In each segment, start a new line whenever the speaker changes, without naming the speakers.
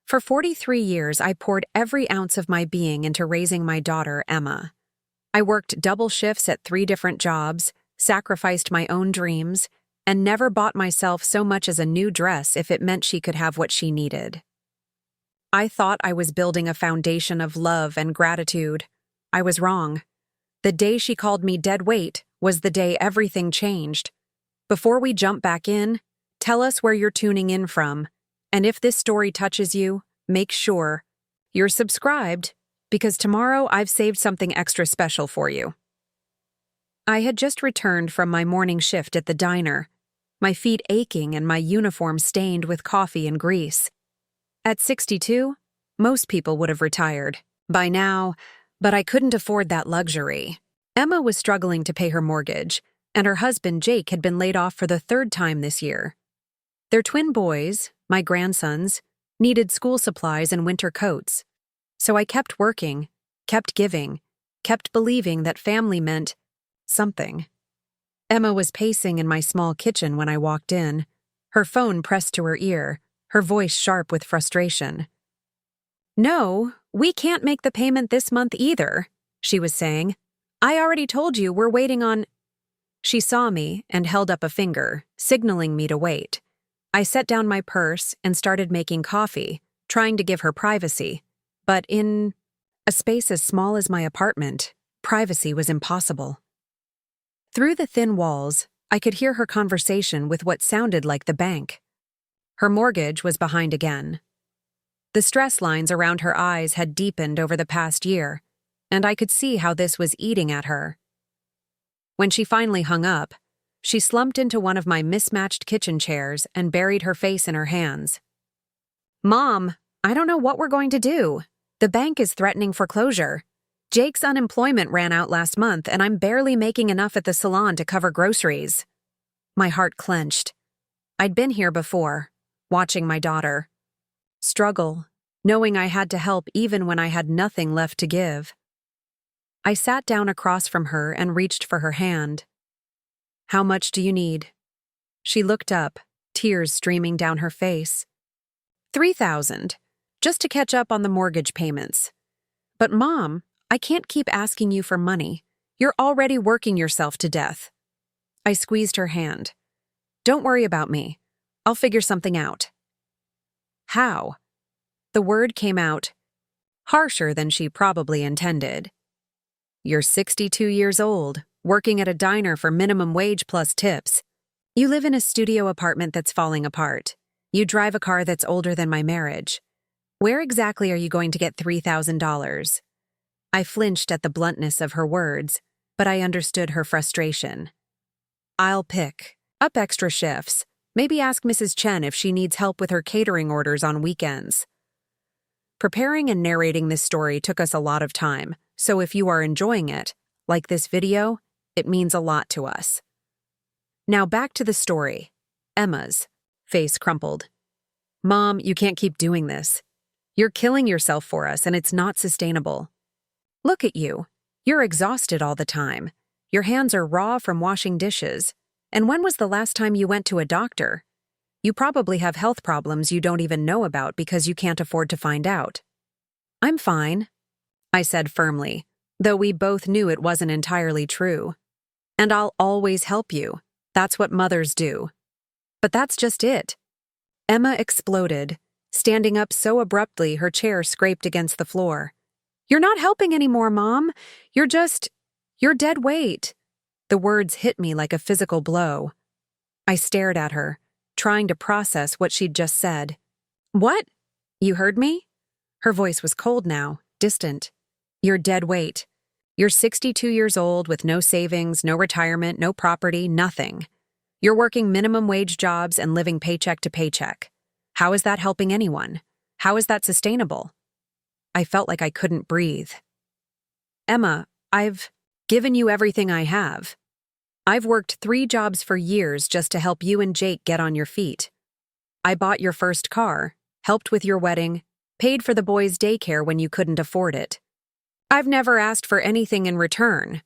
For 43 years, I poured every ounce of my being into raising my daughter, Emma. I worked double shifts at 3 different jobs, sacrificed my own dreams, and never bought myself so much as a new dress if it meant she could have what she needed. I thought I was building a foundation of love and gratitude. I was wrong. The day she called me dead weight was the day everything changed. Before we jump back in, tell us where you're tuning in from, and if this story touches you, make sure you're subscribed, because tomorrow I've saved something extra special for you. I had just returned from my morning shift at the diner, my feet aching and my uniform stained with coffee and grease. At 62, most people would have retired by now, but I couldn't afford that luxury. Emma was struggling to pay her mortgage, and her husband Jake had been laid off for the 3rd time this year. Their twin boys, my grandsons, needed school supplies and winter coats. So I kept working, kept giving, kept believing that family meant something. Emma was pacing in my small kitchen when I walked in, her phone pressed to her ear, her voice sharp with frustration. "No, we can't make the payment this month either," she was saying. "I already told you we're waiting on—" She saw me and held up a finger, signaling me to wait. I set down my purse and started making coffee, trying to give her privacy. But in a space as small as my apartment, privacy was impossible. Through the thin walls, I could hear her conversation with what sounded like the bank. Her mortgage was behind again. The stress lines around her eyes had deepened over the past year, and I could see how this was eating at her. When she finally hung up, she slumped into one of my mismatched kitchen chairs and buried her face in her hands. "Mom, I don't know what we're going to do. The bank is threatening foreclosure. Jake's unemployment ran out last month, and I'm barely making enough at the salon to cover groceries." My heart clenched. I'd been here before, watching my daughter struggle, knowing I had to help even when I had nothing left to give. I sat down across from her and reached for her hand. "How much do you need?" She looked up, tears streaming down her face. "$3,000, just to catch up on the mortgage payments." "But Mom, I can't keep asking you for money. You're already working yourself to death." I squeezed her hand. "Don't worry about me. I'll figure something out." "How?" The word came out harsher than she probably intended. "You're 62 years old, working at a diner for minimum wage plus tips. You live in a studio apartment that's falling apart. You drive a car that's older than my marriage. Where exactly are you going to get $3,000? I flinched at the bluntness of her words, but I understood her frustration. "I'll pick up extra shifts. Maybe ask Mrs. Chen if she needs help with her catering orders on weekends." Preparing and narrating this story took us a lot of time, so if you are enjoying it, like this video, it means a lot to us. Now back to the story. Emma's face crumpled. "Mom, you can't keep doing this. You're killing yourself for us, and it's not sustainable. Look at you. You're exhausted all the time. Your hands are raw from washing dishes. And when was the last time you went to a doctor? You probably have health problems you don't even know about because you can't afford to find out." "I'm fine," I said firmly, though we both knew it wasn't entirely true. "And I'll always help you. That's what mothers do." "But that's just it." Emma exploded, standing up so abruptly her chair scraped against the floor. "You're not helping anymore, Mom. You're dead weight." The words hit me like a physical blow. I stared at her, trying to process what she'd just said. "What? You heard me?" Her voice was cold now, distant. "You're dead weight. You're 62 years old with no savings, no retirement, no property, nothing. You're working minimum wage jobs and living paycheck to paycheck. How is that helping anyone? How is that sustainable?" I felt like I couldn't breathe. "Emma, I've given you everything I have. I've worked 3 jobs for years just to help you and Jake get on your feet. I bought your first car, helped with your wedding, paid for the boys' daycare when you couldn't afford it. I've never asked for anything in return."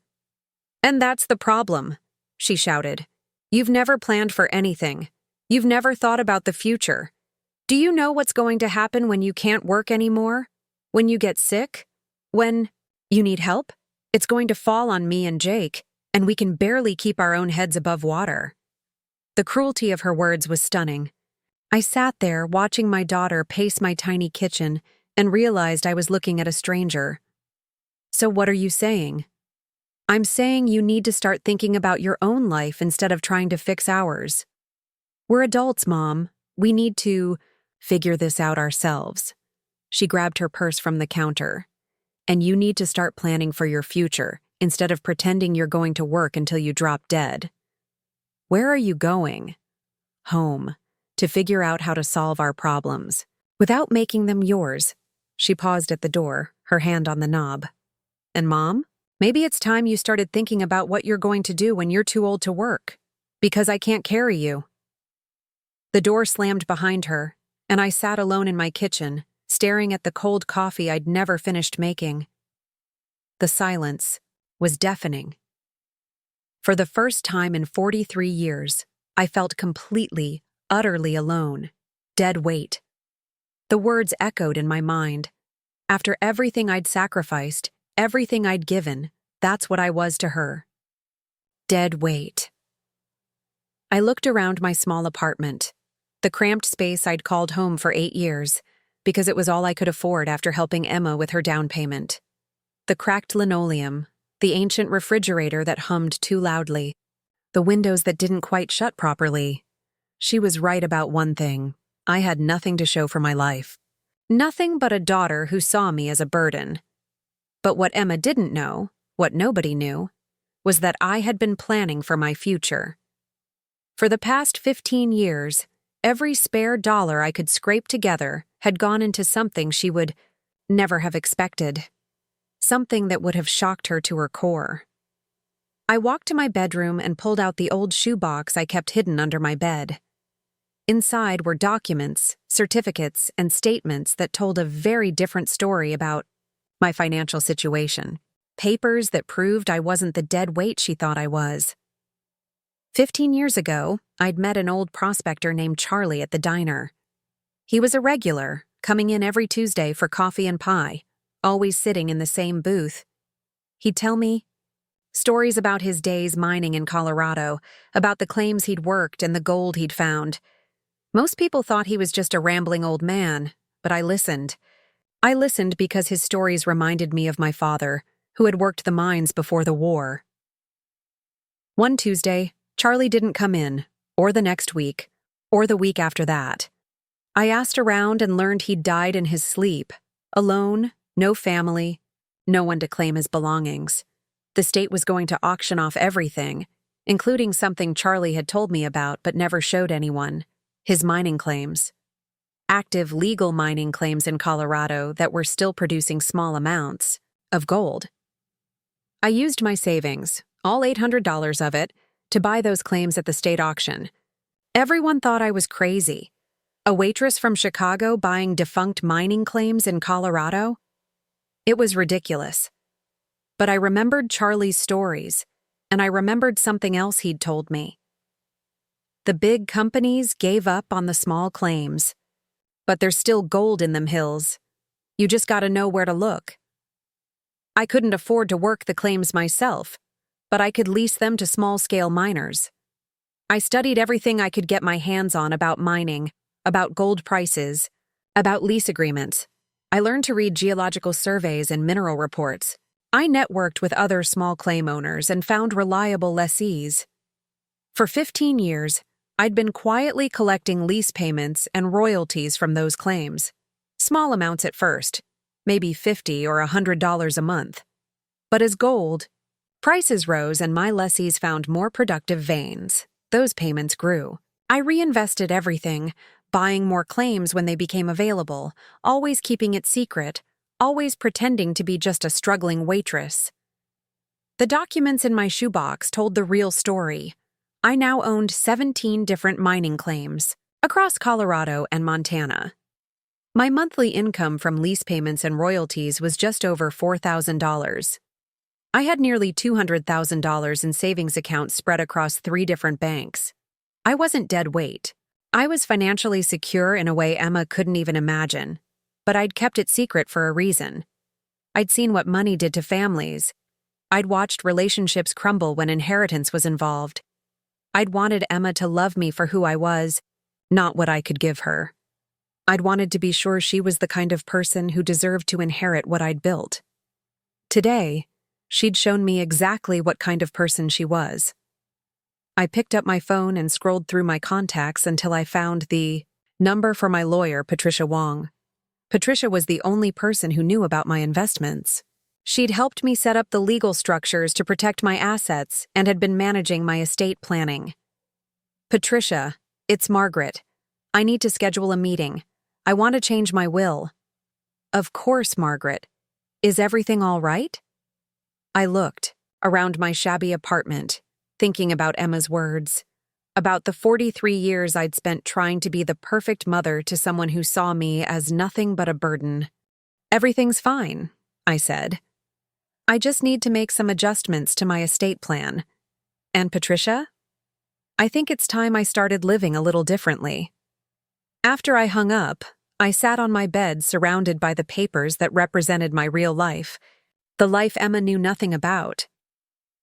"And that's the problem," she shouted. "You've never planned for anything. You've never thought about the future. Do you know what's going to happen when you can't work anymore? When you get sick? When you need help? It's going to fall on me and Jake, and we can barely keep our own heads above water." The cruelty of her words was stunning. I sat there watching my daughter pace my tiny kitchen and realized I was looking at a stranger. "So what are you saying?" "I'm saying you need to start thinking about your own life instead of trying to fix ours. We're adults, Mom. We need to figure this out ourselves." She grabbed her purse from the counter. "And you need to start planning for your future instead of pretending you're going to work until you drop dead." "Where are you going?" "Home, to figure out how to solve our problems, without making them yours." She paused at the door, her hand on the knob. "And Mom, maybe it's time you started thinking about what you're going to do when you're too old to work. Because I can't carry you." The door slammed behind her, and I sat alone in my kitchen, staring at the cold coffee I'd never finished making. The silence was deafening. For the first time in 43 years, I felt completely, utterly alone. Dead weight. The words echoed in my mind. After everything I'd sacrificed, everything I'd given, that's what I was to her. Dead weight. I looked around my small apartment, the cramped space I'd called home for 8 years, because it was all I could afford after helping Emma with her down payment. The cracked linoleum, the ancient refrigerator that hummed too loudly, the windows that didn't quite shut properly. She was right about one thing. I had nothing to show for my life. Nothing but a daughter who saw me as a burden. But what Emma didn't know, what nobody knew, was that I had been planning for my future. For the past 15 years, every spare dollar I could scrape together had gone into something she would never have expected. Something that would have shocked her to her core. I walked to my bedroom and pulled out the old shoebox I kept hidden under my bed. Inside were documents, certificates, and statements that told a very different story about my financial situation. Papers that proved I wasn't the dead weight she thought I was. 15 years ago, I'd met an old prospector named Charlie at the diner. He was a regular, coming in every Tuesday for coffee and pie, always sitting in the same booth. He'd tell me stories about his days mining in Colorado, about the claims he'd worked and the gold he'd found. Most people thought he was just a rambling old man, but I listened. I listened because his stories reminded me of my father, who had worked the mines before the war. One Tuesday, Charlie didn't come in, or the next week, or the week after that. I asked around and learned he'd died in his sleep, alone, no family, no one to claim his belongings. The state was going to auction off everything, including something Charlie had told me about but never showed anyone, his mining claims. Active legal mining claims in Colorado that were still producing small amounts of gold. I used my savings, all $800 of it, to buy those claims at the state auction. Everyone thought I was crazy. A waitress from Chicago buying defunct mining claims in Colorado? It was ridiculous. But I remembered Charlie's stories, and I remembered something else he'd told me. The big companies gave up on the small claims, but there's still gold in them hills. You just gotta know where to look. I couldn't afford to work the claims myself, but I could lease them to small-scale miners. I studied everything I could get my hands on about mining, about gold prices, about lease agreements. I learned to read geological surveys and mineral reports. I networked with other small claim owners and found reliable lessees. For 15 years, I'd been quietly collecting lease payments and royalties from those claims. Small amounts at first, maybe $50 or $100 a month. But as gold prices rose and my lessees found more productive veins, those payments grew. I reinvested everything, buying more claims when they became available, always keeping it secret, always pretending to be just a struggling waitress. The documents in my shoebox told the real story. I now owned 17 different mining claims across Colorado and Montana. My monthly income from lease payments and royalties was just over $4,000. I had nearly $200,000 in savings accounts spread across 3 different banks. I wasn't dead weight. I was financially secure in a way Emma couldn't even imagine, but I'd kept it secret for a reason. I'd seen what money did to families. I'd watched relationships crumble when inheritance was involved. I'd wanted Emma to love me for who I was, not what I could give her. I'd wanted to be sure she was the kind of person who deserved to inherit what I'd built. Today, she'd shown me exactly what kind of person she was. I picked up my phone and scrolled through my contacts until I found the number for my lawyer, Patricia Wong. Patricia was the only person who knew about my investments. She'd helped me set up the legal structures to protect my assets and had been managing my estate planning. Patricia, it's Margaret. I need to schedule a meeting. I want to change my will. Of course, Margaret. Is everything all right? I looked around my shabby apartment, thinking about Emma's words, about the 43 years I'd spent trying to be the perfect mother to someone who saw me as nothing but a burden. Everything's fine, I said. I just need to make some adjustments to my estate plan. And Patricia? I think it's time I started living a little differently. After I hung up, I sat on my bed surrounded by the papers that represented my real life, the life Emma knew nothing about.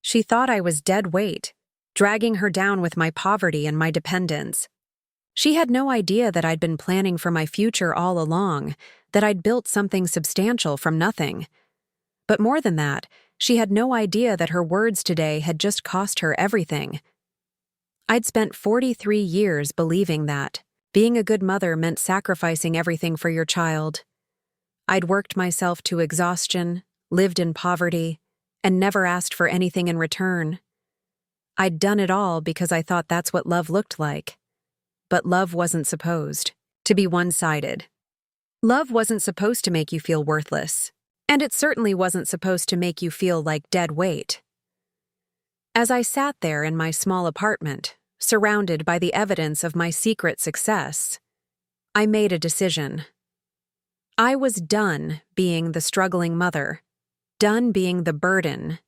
She thought I was dead weight, dragging her down with my poverty and my dependence. She had no idea that I'd been planning for my future all along, that I'd built something substantial from nothing. But more than that, she had no idea that her words today had just cost her everything. I'd spent 43 years believing that being a good mother meant sacrificing everything for your child. I'd worked myself to exhaustion, lived in poverty, and never asked for anything in return. I'd done it all because I thought that's what love looked like. But love wasn't supposed to be one-sided. Love wasn't supposed to make you feel worthless, and it certainly wasn't supposed to make you feel like dead weight. As I sat there in my small apartment, surrounded by the evidence of my secret success, I made a decision. I was done being the struggling mother, done being the burden,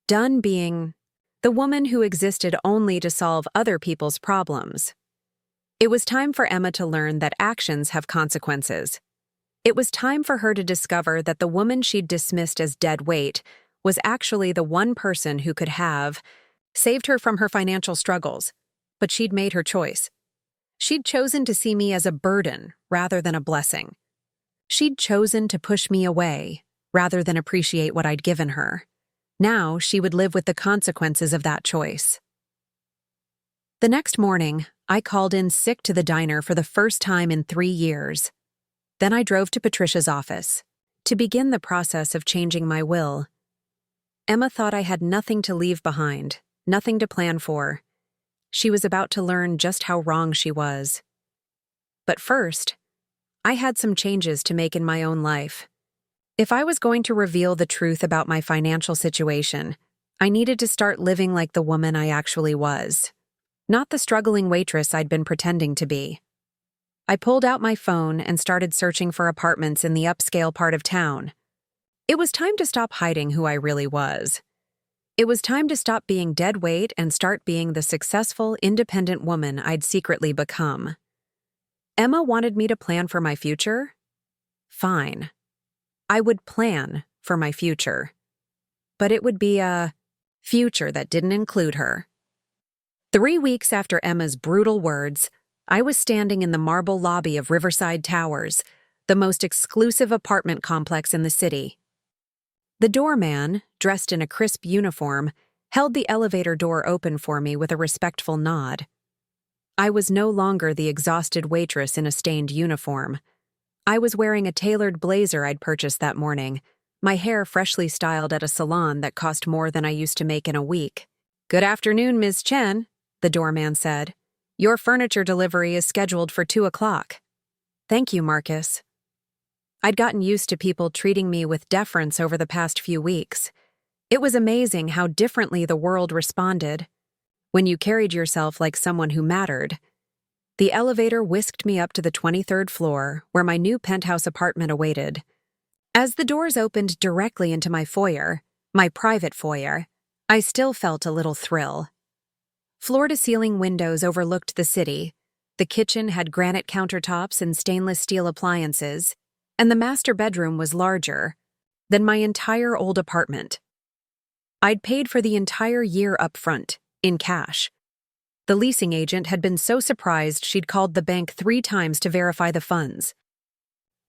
done being the woman who existed only to solve other people's problems. It was time for Emma to learn that actions have consequences. It was time for her to discover that the woman she'd dismissed as dead weight was actually the one person who could have saved her from her financial struggles. But she'd made her choice. She'd chosen to see me as a burden rather than a blessing. She'd chosen to push me away rather than appreciate what I'd given her. Now she would live with the consequences of that choice. The next morning, I called in sick to the diner for the first time in 3 years. Then I drove to Patricia's office to begin the process of changing my will. Emma thought I had nothing to leave behind, nothing to plan for. She was about to learn just how wrong she was. But first, I had some changes to make in my own life. If I was going to reveal the truth about my financial situation, I needed to start living like the woman I actually was, not the struggling waitress I'd been pretending to be. I pulled out my phone and started searching for apartments in the upscale part of town. It was time to stop hiding who I really was. It was time to stop being dead weight and start being the successful, independent woman I'd secretly become. Emma wanted me to plan for my future? Fine. I would plan for my future. But it would be a future that didn't include her. 3 weeks after Emma's brutal words, I was standing in the marble lobby of Riverside Towers, the most exclusive apartment complex in the city. The doorman, dressed in a crisp uniform, held the elevator door open for me with a respectful nod. I was no longer the exhausted waitress in a stained uniform. I was wearing a tailored blazer I'd purchased that morning, my hair freshly styled at a salon that cost more than I used to make in a week. "Good afternoon, Ms. Chen," the doorman said. "Your furniture delivery is scheduled for 2 o'clock. "Thank you, Marcus." I'd gotten used to people treating me with deference over the past few weeks. It was amazing how differently the world responded when you carried yourself like someone who mattered. The elevator whisked me up to the 23rd floor, where my new penthouse apartment awaited. As the doors opened directly into my foyer, my private foyer, I still felt a little thrill. Floor-to-ceiling windows overlooked the city, The kitchen had granite countertops and stainless steel appliances, and the master bedroom was larger than my entire old apartment. I'd paid for the entire year up front, in cash. The leasing agent had been so surprised she'd called the bank 3 times to verify the funds.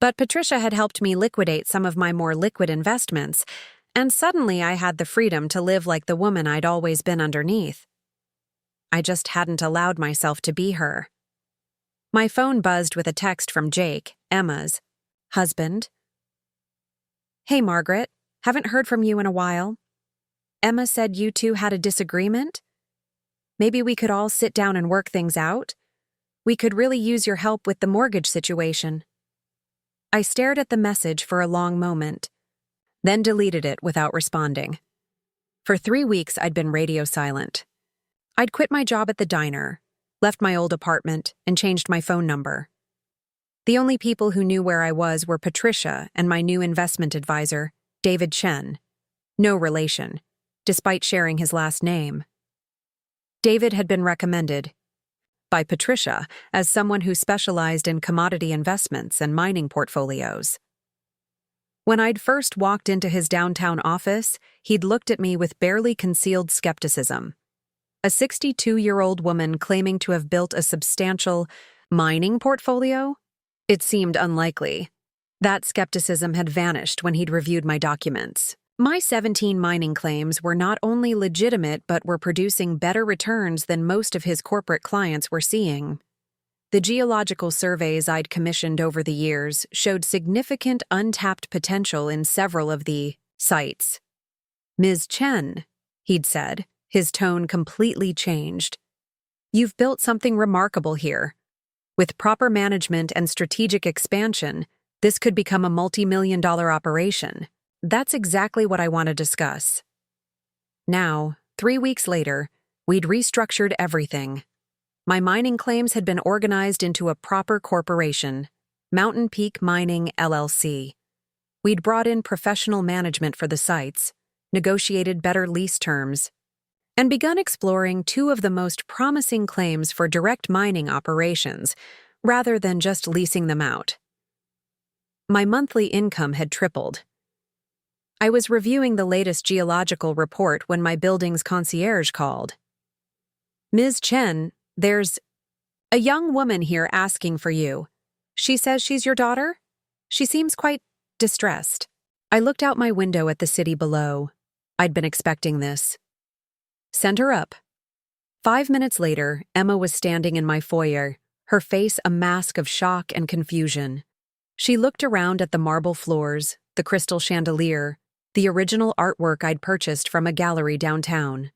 But Patricia had helped me liquidate some of my more liquid investments, and suddenly I had the freedom to live like the woman I'd always been underneath. I just hadn't allowed myself to be her. My phone buzzed with a text from Jake, Emma's husband. "Hey, Margaret, haven't heard from you in a while. Emma said you two had a disagreement? Maybe we could all sit down and work things out? We could really use your help with the mortgage situation." I stared at the message for a long moment, then deleted it without responding. For 3 weeks, I'd been radio silent. I'd quit my job at the diner, left my old apartment, and changed my phone number. The only people who knew where I was were Patricia and my new investment advisor, David Chen. No relation, despite sharing his last name. David had been recommended by Patricia as someone who specialized in commodity investments and mining portfolios. When I'd first walked into his downtown office, he'd looked at me with barely concealed skepticism. A 62-year-old woman claiming to have built a substantial mining portfolio? It seemed unlikely. That skepticism had vanished when he'd reviewed my documents. My 17 mining claims were not only legitimate but were producing better returns than most of his corporate clients were seeing. The geological surveys I'd commissioned over the years showed significant untapped potential in several of the sites. "Ms. Chen," he'd said, his tone completely changed. "You've built something remarkable here. With proper management and strategic expansion, this could become a multi-million-dollar operation. That's exactly what I want to discuss." Now, 3 weeks later, we'd restructured everything. My mining claims had been organized into a proper corporation, Mountain Peak Mining, LLC. We'd brought in professional management for the sites, negotiated better lease terms, and begun exploring 2 of the most promising claims for direct mining operations, rather than just leasing them out. My monthly income had tripled. I was reviewing the latest geological report when my building's concierge called. "Ms. Chen, there's a young woman here asking for you. She says she's your daughter? She seems quite distressed." I looked out my window at the city below. I'd been expecting this. "Send her up." 5 minutes later, Emma was standing in my foyer, her face a mask of shock and confusion. She looked around at the marble floors, the crystal chandelier, the original artwork I'd purchased from a gallery downtown.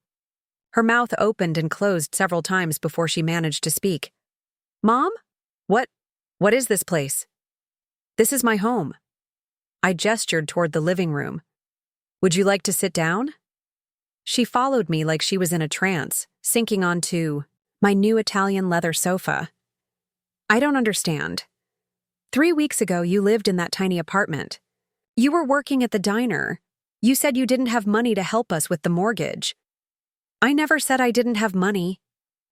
Her mouth opened and closed several times before she managed to speak. "Mom? What is this place?" "This is my home." I gestured toward the living room. "Would you like to sit down?" She followed me like she was in a trance, sinking onto my new Italian leather sofa. "I don't understand. 3 weeks ago, you lived in that tiny apartment. You were working at the diner. You said you didn't have money to help us with the mortgage." "I never said I didn't have money.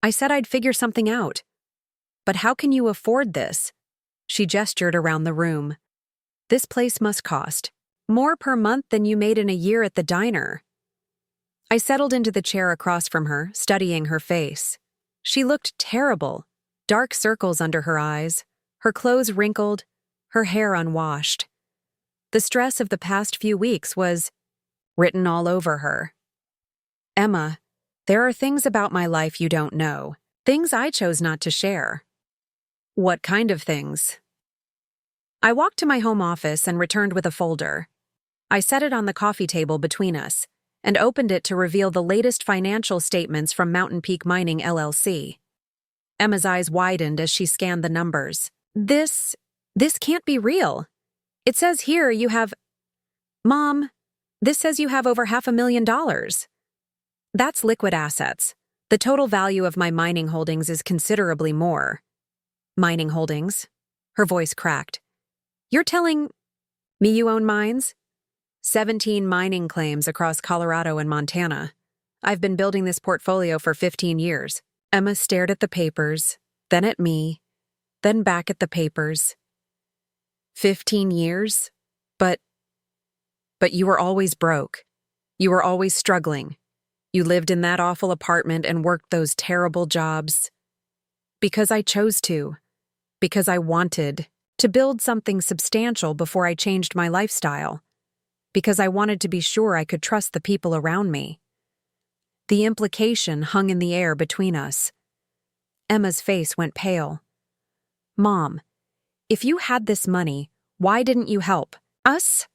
I said I'd figure something out." "But how can you afford this?" She gestured around the room. "This place must cost more per month than you made in a year at the diner." I settled into the chair across from her, studying her face. She looked terrible, dark circles under her eyes, her clothes wrinkled, her hair unwashed. The stress of the past few weeks was written all over her. "Emma, there are things about my life you don't know, things I chose not to share." "What kind of things?" I walked to my home office and returned with a folder. I set it on the coffee table between us and opened it to reveal the latest financial statements from Mountain Peak Mining, LLC. Emma's eyes widened as she scanned the numbers. This can't be real. It says here you have... Mom, this says you have over $500,000. That's liquid assets. The total value of my mining holdings is considerably more." "Mining holdings?" Her voice cracked. "You're telling me you own mines?" 17 mining claims across Colorado and Montana. I've been building this portfolio for 15 years. Emma stared at the papers, then at me, then back at the papers. 15 years? But you were always broke. You were always struggling. You lived in that awful apartment and worked those terrible jobs. Because I chose to. Because I wanted to build something substantial before I changed my lifestyle. Because I wanted to be sure I could trust the people around me. The implication hung in the air between us. Emma's face went pale. Mom, if you had this money, why didn't you help us?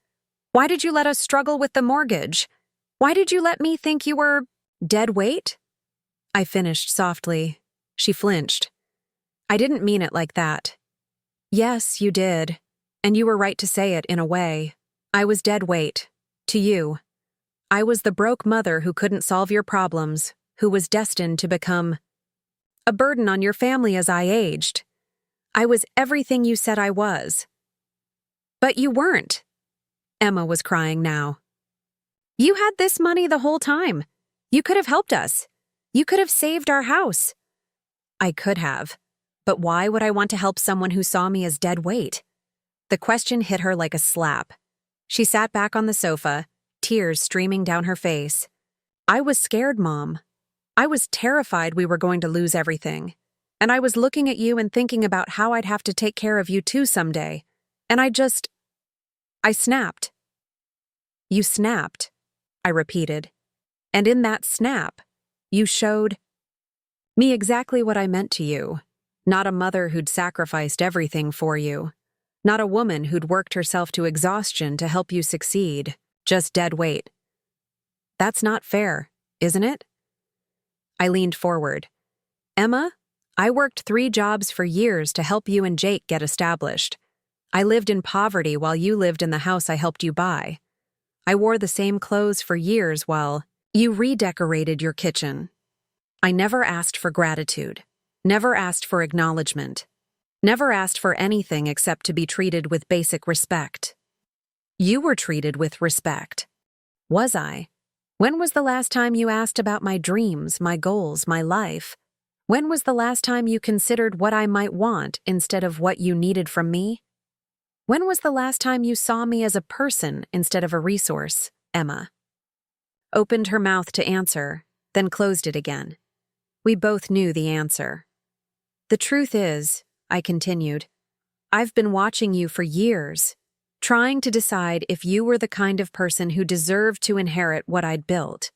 Why did you let us struggle with the mortgage? Why did you let me think you were dead weight? I finished softly. She flinched. I didn't mean it like that. Yes, you did. And you were right to say it in a way. I was dead weight. To you. I was the broke mother who couldn't solve your problems, who was destined to become a burden on your family as I aged. I was everything you said I was. But you weren't. Emma was crying now. You had this money the whole time. You could have helped us. You could have saved our house. I could have. But why would I want to help someone who saw me as dead weight? The question hit her like a slap. She sat back on the sofa, tears streaming down her face. I was scared, Mom. I was terrified we were going to lose everything. And I was looking at you and thinking about how I'd have to take care of you too someday. And I snapped. You snapped, I repeated. And in that snap, you showed me exactly what I meant to you. Not a mother who'd sacrificed everything for you. Not a woman who'd worked herself to exhaustion to help you succeed. Just dead weight. That's not fair, isn't it? I leaned forward. Emma, I worked 3 jobs for years to help you and Jake get established. I lived in poverty while you lived in the house I helped you buy. I wore the same clothes for years while you redecorated your kitchen. I never asked for gratitude, never asked for acknowledgement, never asked for anything except to be treated with basic respect. You were treated with respect. Was I? When was the last time you asked about my dreams, my goals, my life? When was the last time you considered what I might want instead of what you needed from me? When was the last time you saw me as a person instead of a resource, Emma? Opened her mouth to answer, then closed it again. We both knew the answer. The truth is, I continued, I've been watching you for years, trying to decide if you were the kind of person who deserved to inherit what I'd built.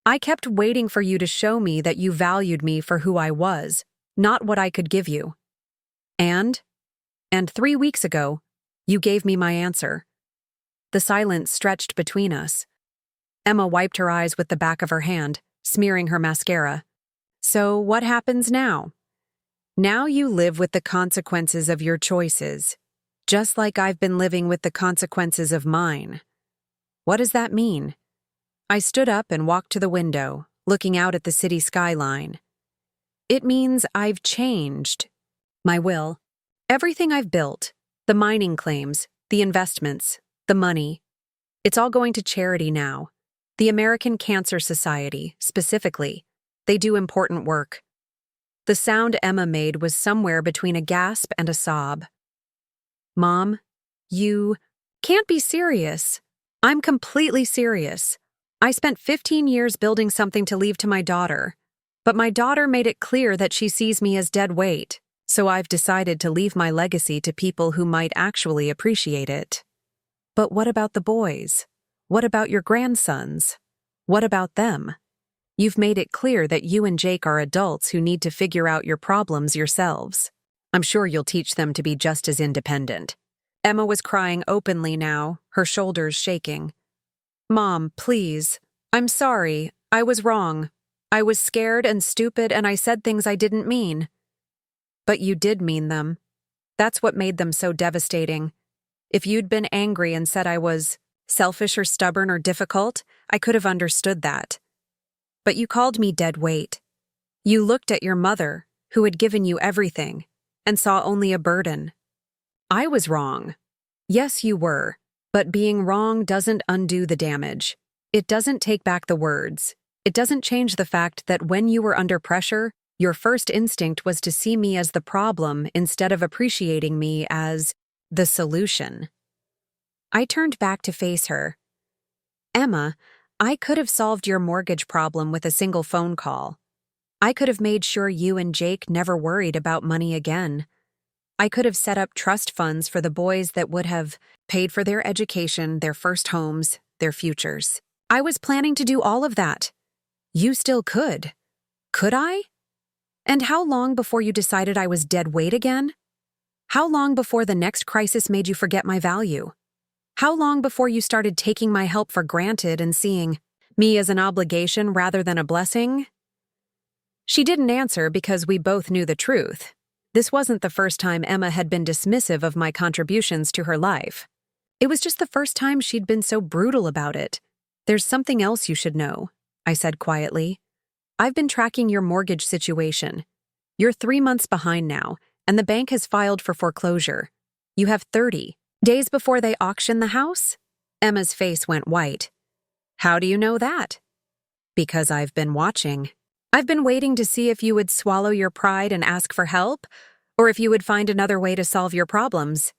I kept waiting for you to show me that you valued me for who I was, not what I could give you. And 3 weeks ago, you gave me my answer. The silence stretched between us. Emma wiped her eyes with the back of her hand, smearing her mascara. So what happens now? Now you live with the consequences of your choices, just like I've been living with the consequences of mine. What does that mean? I stood up and walked to the window, looking out at the city skyline. It means I've changed. My will. Everything I've built, the mining claims, the investments, the money, it's all going to charity now. The American Cancer Society, specifically. They do important work. The sound Emma made was somewhere between a gasp and a sob. Mom, you can't be serious. I'm completely serious. I spent 15 years building something to leave to my daughter, but my daughter made it clear that she sees me as dead weight. So I've decided to leave my legacy to people who might actually appreciate it. But what about the boys? What about your grandsons? What about them? You've made it clear that you and Jake are adults who need to figure out your problems yourselves. I'm sure you'll teach them to be just as independent. Emma was crying openly now, her shoulders shaking. Mom, please. I'm sorry. I was wrong. I was scared and stupid and I said things I didn't mean. But you did mean them. That's what made them so devastating. If you'd been angry and said I was selfish or stubborn or difficult, I could have understood that. But you called me dead weight. You looked at your mother, who had given you everything, and saw only a burden. I was wrong. Yes, you were. But being wrong doesn't undo the damage. It doesn't take back the words. It doesn't change the fact that when you were under pressure, Your first instinct was to see me as the problem instead of appreciating me as the solution. I turned back to face her. Emma, I could have solved your mortgage problem with a single phone call. I could have made sure you and Jake never worried about money again. I could have set up trust funds for the boys that would have paid for their education, their first homes, their futures. I was planning to do all of that. You still could. Could I? And how long before you decided I was dead weight again? How long before the next crisis made you forget my value? How long before you started taking my help for granted and seeing me as an obligation rather than a blessing? She didn't answer because we both knew the truth. This wasn't the first time Emma had been dismissive of my contributions to her life. It was just the first time she'd been so brutal about it. There's something else you should know, I said quietly. I've been tracking your mortgage situation. You're 3 months behind now, and the bank has filed for foreclosure. You have 30 days before they auction the house? Emma's face went white. How do you know that? Because I've been watching. I've been waiting to see if you would swallow your pride and ask for help, or if you would find another way to solve your problems.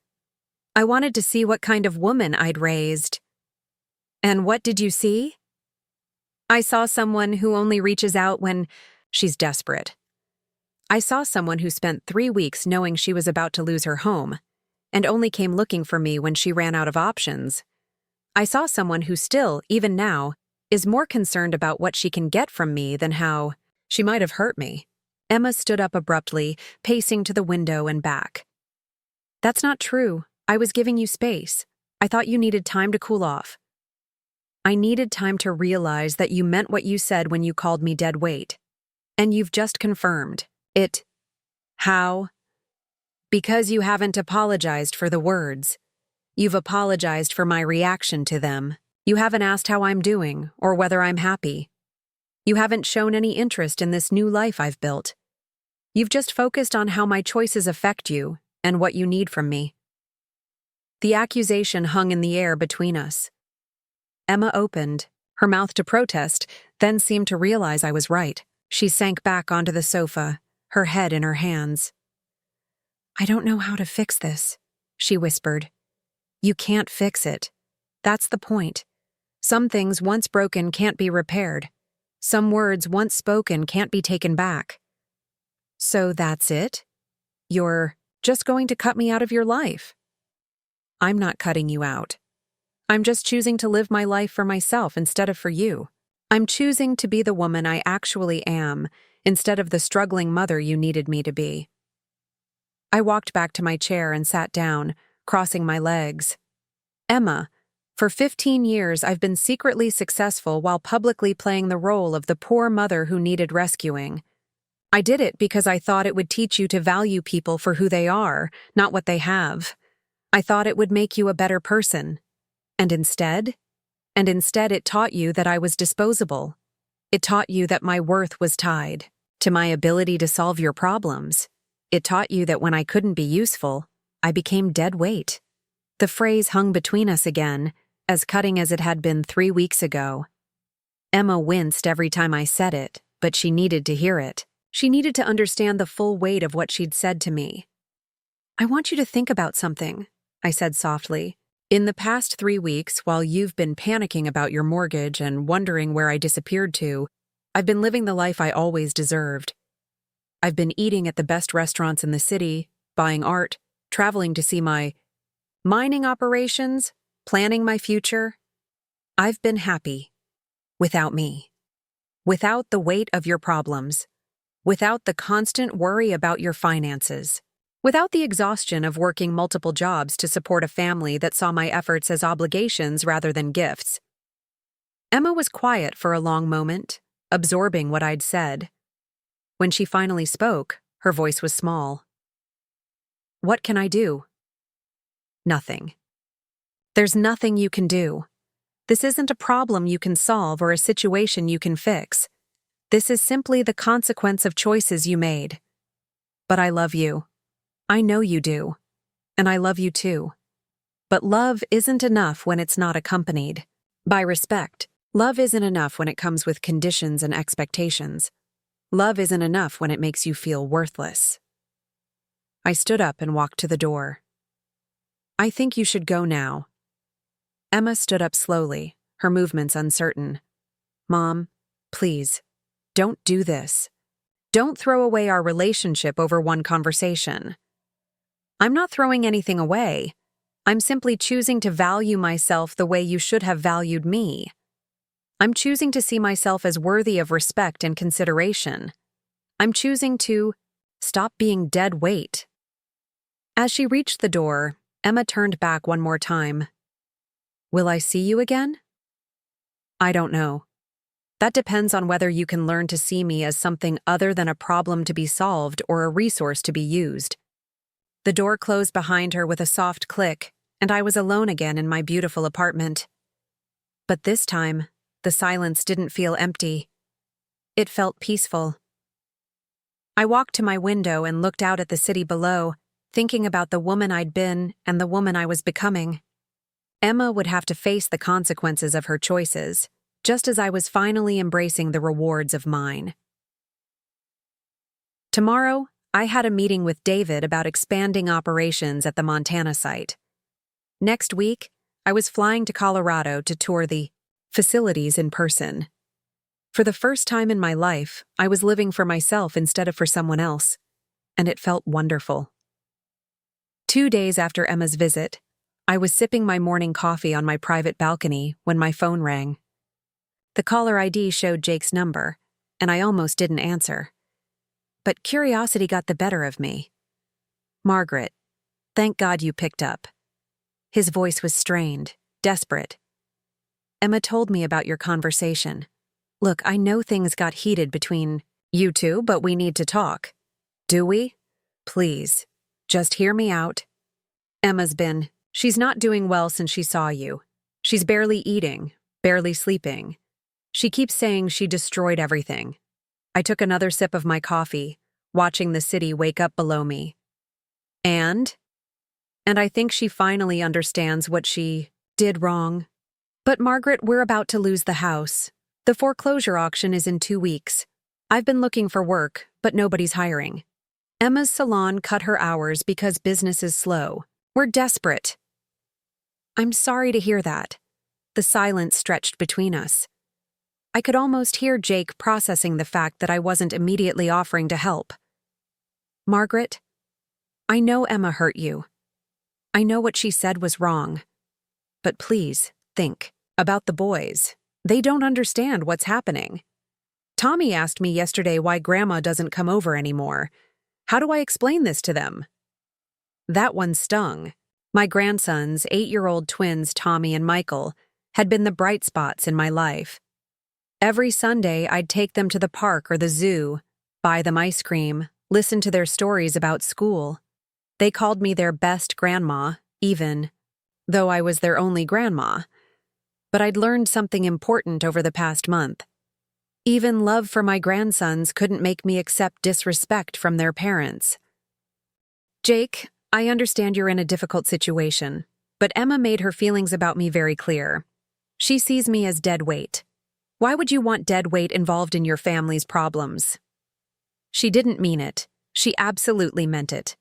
I wanted to see what kind of woman I'd raised. And what did you see? I saw someone who only reaches out when she's desperate. I saw someone who spent 3 weeks knowing she was about to lose her home, and only came looking for me when she ran out of options. I saw someone who still, even now, is more concerned about what she can get from me than how she might have hurt me. Emma stood up abruptly, pacing to the window and back. That's not true. I was giving you space. I thought you needed time to cool off. I needed time to realize that you meant what you said when you called me dead weight. And you've just confirmed it. How? Because you haven't apologized for the words. You've apologized for my reaction to them. You haven't asked how I'm doing or whether I'm happy. You haven't shown any interest in this new life I've built. You've just focused on how my choices affect you and what you need from me. The accusation hung in the air between us. Emma opened, her mouth to protest, then seemed to realize I was right. She sank back onto the sofa, her head in her hands. I don't know how to fix this, she whispered. You can't fix it. That's the point. Some things once broken can't be repaired. Some words once spoken can't be taken back. So that's it? You're just going to cut me out of your life? I'm not cutting you out. I'm just choosing to live my life for myself instead of for you. I'm choosing to be the woman I actually am instead of the struggling mother you needed me to be. I walked back to my chair and sat down, crossing my legs. Emma, for 15 years I've been secretly successful while publicly playing the role of the poor mother who needed rescuing. I did it because I thought it would teach you to value people for who they are, not what they have. I thought it would make you a better person. And instead it taught you that I was disposable. It taught you that my worth was tied to my ability to solve your problems. It taught you that when I couldn't be useful, I became dead weight. The phrase hung between us again, as cutting as it had been 3 weeks ago. Emma winced every time I said it, but she needed to hear it. She needed to understand the full weight of what she'd said to me. I want you to think about something, I said softly. In the past 3 weeks, while you've been panicking about your mortgage and wondering where I disappeared to, I've been living the life I always deserved. I've been eating at the best restaurants in the city, buying art, traveling to see my mining operations, planning my future. I've been happy. Without me. Without the weight of your problems. Without the constant worry about your finances. Without the exhaustion of working multiple jobs to support a family that saw my efforts as obligations rather than gifts. Emma was quiet for a long moment, absorbing what I'd said. When she finally spoke, her voice was small. What can I do? Nothing. There's nothing you can do. This isn't a problem you can solve or a situation you can fix. This is simply the consequence of choices you made. But I love you. I know you do. And I love you too. But love isn't enough when it's not accompanied by respect. Love isn't enough when it comes with conditions and expectations. Love isn't enough when it makes you feel worthless. I stood up and walked to the door. I think you should go now. Emma stood up slowly, her movements uncertain. Mom, please, don't do this. Don't throw away our relationship over one conversation. I'm not throwing anything away. I'm simply choosing to value myself the way you should have valued me. I'm choosing to see myself as worthy of respect and consideration. I'm choosing to stop being dead weight. As she reached the door, Emma turned back one more time. Will I see you again? I don't know. That depends on whether you can learn to see me as something other than a problem to be solved or a resource to be used. The door closed behind her with a soft click, and I was alone again in my beautiful apartment. But this time, the silence didn't feel empty. It felt peaceful. I walked to my window and looked out at the city below, thinking about the woman I'd been and the woman I was becoming. Emma would have to face the consequences of her choices, just as I was finally embracing the rewards of mine. Tomorrow, I had a meeting with David about expanding operations at the Montana site. Next week, I was flying to Colorado to tour the facilities in person. For the first time in my life, I was living for myself instead of for someone else, and it felt wonderful. 2 days after Emma's visit, I was sipping my morning coffee on my private balcony when my phone rang. The caller ID showed Jake's number, and I almost didn't answer. But curiosity got the better of me. Margaret, thank God you picked up. His voice was strained, desperate. Emma told me about your conversation. Look, I know things got heated between you two, but we need to talk. Do we? Please, just hear me out. She's not doing well since she saw you. She's barely eating, barely sleeping. She keeps saying she destroyed everything. I took another sip of my coffee, watching the city wake up below me. And I think she finally understands what she did wrong. But Margaret, we're about to lose the house. The foreclosure auction is in 2 weeks. I've been looking for work, but nobody's hiring. Emma's salon cut her hours because business is slow. We're desperate. I'm sorry to hear that. The silence stretched between us. I could almost hear Jake processing the fact that I wasn't immediately offering to help. Margaret, I know Emma hurt you. I know what she said was wrong. But please, think about the boys. They don't understand what's happening. Tommy asked me yesterday why Grandma doesn't come over anymore. How do I explain this to them? That one stung. My grandsons, 8-year-old twins Tommy and Michael, had been the bright spots in my life. Every Sunday, I'd take them to the park or the zoo, buy them ice cream, listen to their stories about school. They called me their best grandma, even though I was their only grandma. But I'd learned something important over the past month. Even love for my grandsons couldn't make me accept disrespect from their parents. Jake, I understand you're in a difficult situation, but Emma made her feelings about me very clear. She sees me as dead weight. Why would you want dead weight involved in your family's problems? She didn't mean it. She absolutely meant it.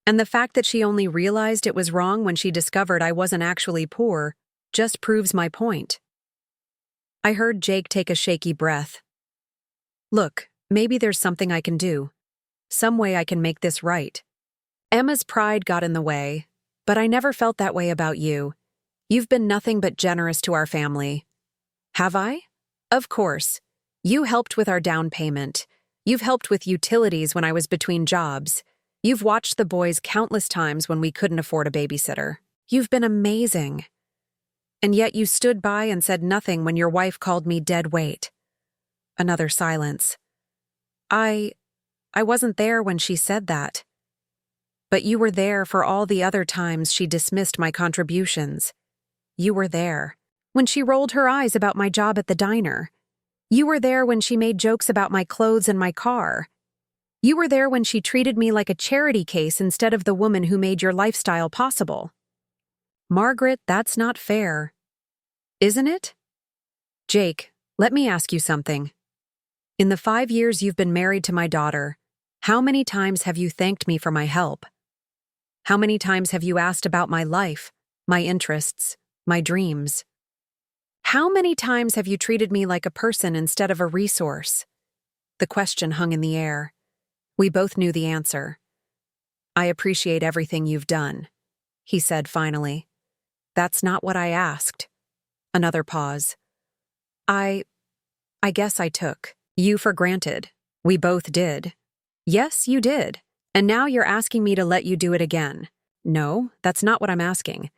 And the fact that she only realized it was wrong when she discovered I wasn't actually poor just proves my point. I heard Jake take a shaky breath. Look, maybe there's something I can do. Some way I can make this right. Emma's pride got in the way, but I never felt that way about you. You've been nothing but generous to our family. Have I? Of course. You helped with our down payment. You've helped with utilities when I was between jobs. You've watched the boys countless times when we couldn't afford a babysitter. You've been amazing. And yet you stood by and said nothing when your wife called me dead weight. Another silence. I wasn't there when she said that. But you were there for all the other times she dismissed my contributions. You were there when she rolled her eyes about my job at the diner. You were there when she made jokes about my clothes and my car. You were there when she treated me like a charity case instead of the woman who made your lifestyle possible. Margaret, that's not fair. Isn't it? Jake, let me ask you something. In the 5 years you've been married to my daughter, how many times have you thanked me for my help? How many times have you asked about my life, my interests, my dreams? How many times have you treated me like a person instead of a resource? The question hung in the air. We both knew the answer. I appreciate everything you've done, he said finally. That's not what I asked. Another pause. I guess I took you for granted. We both did. Yes, you did. And now you're asking me to let you do it again. No, that's not what I'm asking.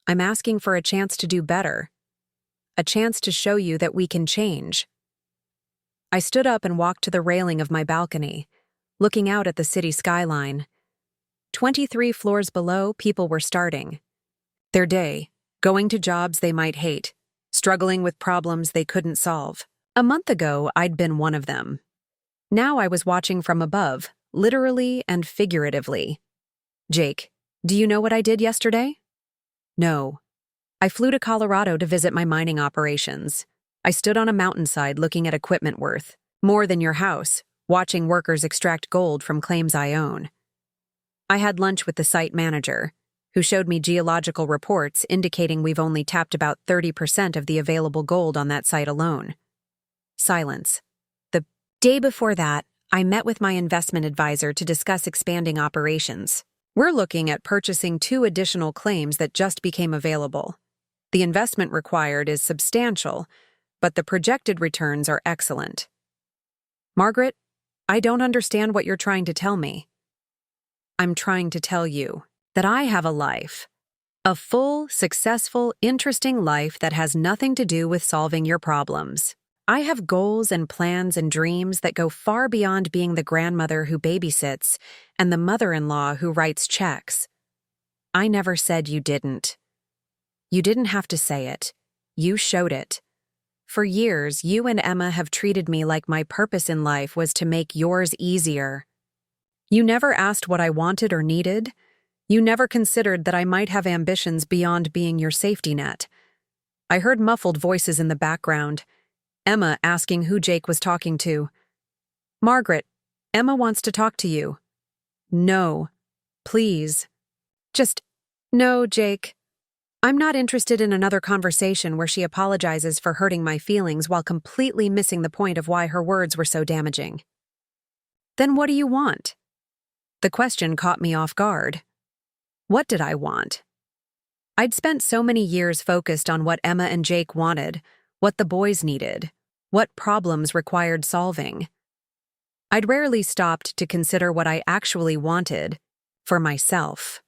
I'm asking for a chance to do better. A chance to show you that we can change. I stood up and walked to the railing of my balcony, looking out at the city skyline. 23 floors below, people were starting their day, going to jobs they might hate, struggling with problems they couldn't solve. A month ago, I'd been one of them. Now I was watching from above, literally and figuratively. Jake, do you know what I did yesterday? No. I flew to Colorado to visit my mining operations. I stood on a mountainside looking at equipment worth more than your house, watching workers extract gold from claims I own. I had lunch with the site manager, who showed me geological reports indicating we've only tapped about 30% of the available gold on that site alone. Silence. The day before that, I met with my investment advisor to discuss expanding operations. We're looking at purchasing 2 additional claims that just became available. The investment required is substantial, but the projected returns are excellent. Margaret, I don't understand what you're trying to tell me. I'm trying to tell you that I have a life. A full, successful, interesting life that has nothing to do with solving your problems. I have goals and plans and dreams that go far beyond being the grandmother who babysits and the mother-in-law who writes checks. I never said you didn't. You didn't have to say it. You showed it. For years, you and Emma have treated me like my purpose in life was to make yours easier. You never asked what I wanted or needed. You never considered that I might have ambitions beyond being your safety net. I heard muffled voices in the background. Emma asking who Jake was talking to. Margaret, Emma wants to talk to you. No. Please. Just, no, Jake. I'm not interested in another conversation where she apologizes for hurting my feelings while completely missing the point of why her words were so damaging. Then what do you want? The question caught me off guard. What did I want? I'd spent so many years focused on what Emma and Jake wanted, what the boys needed, what problems required solving. I'd rarely stopped to consider what I actually wanted for myself.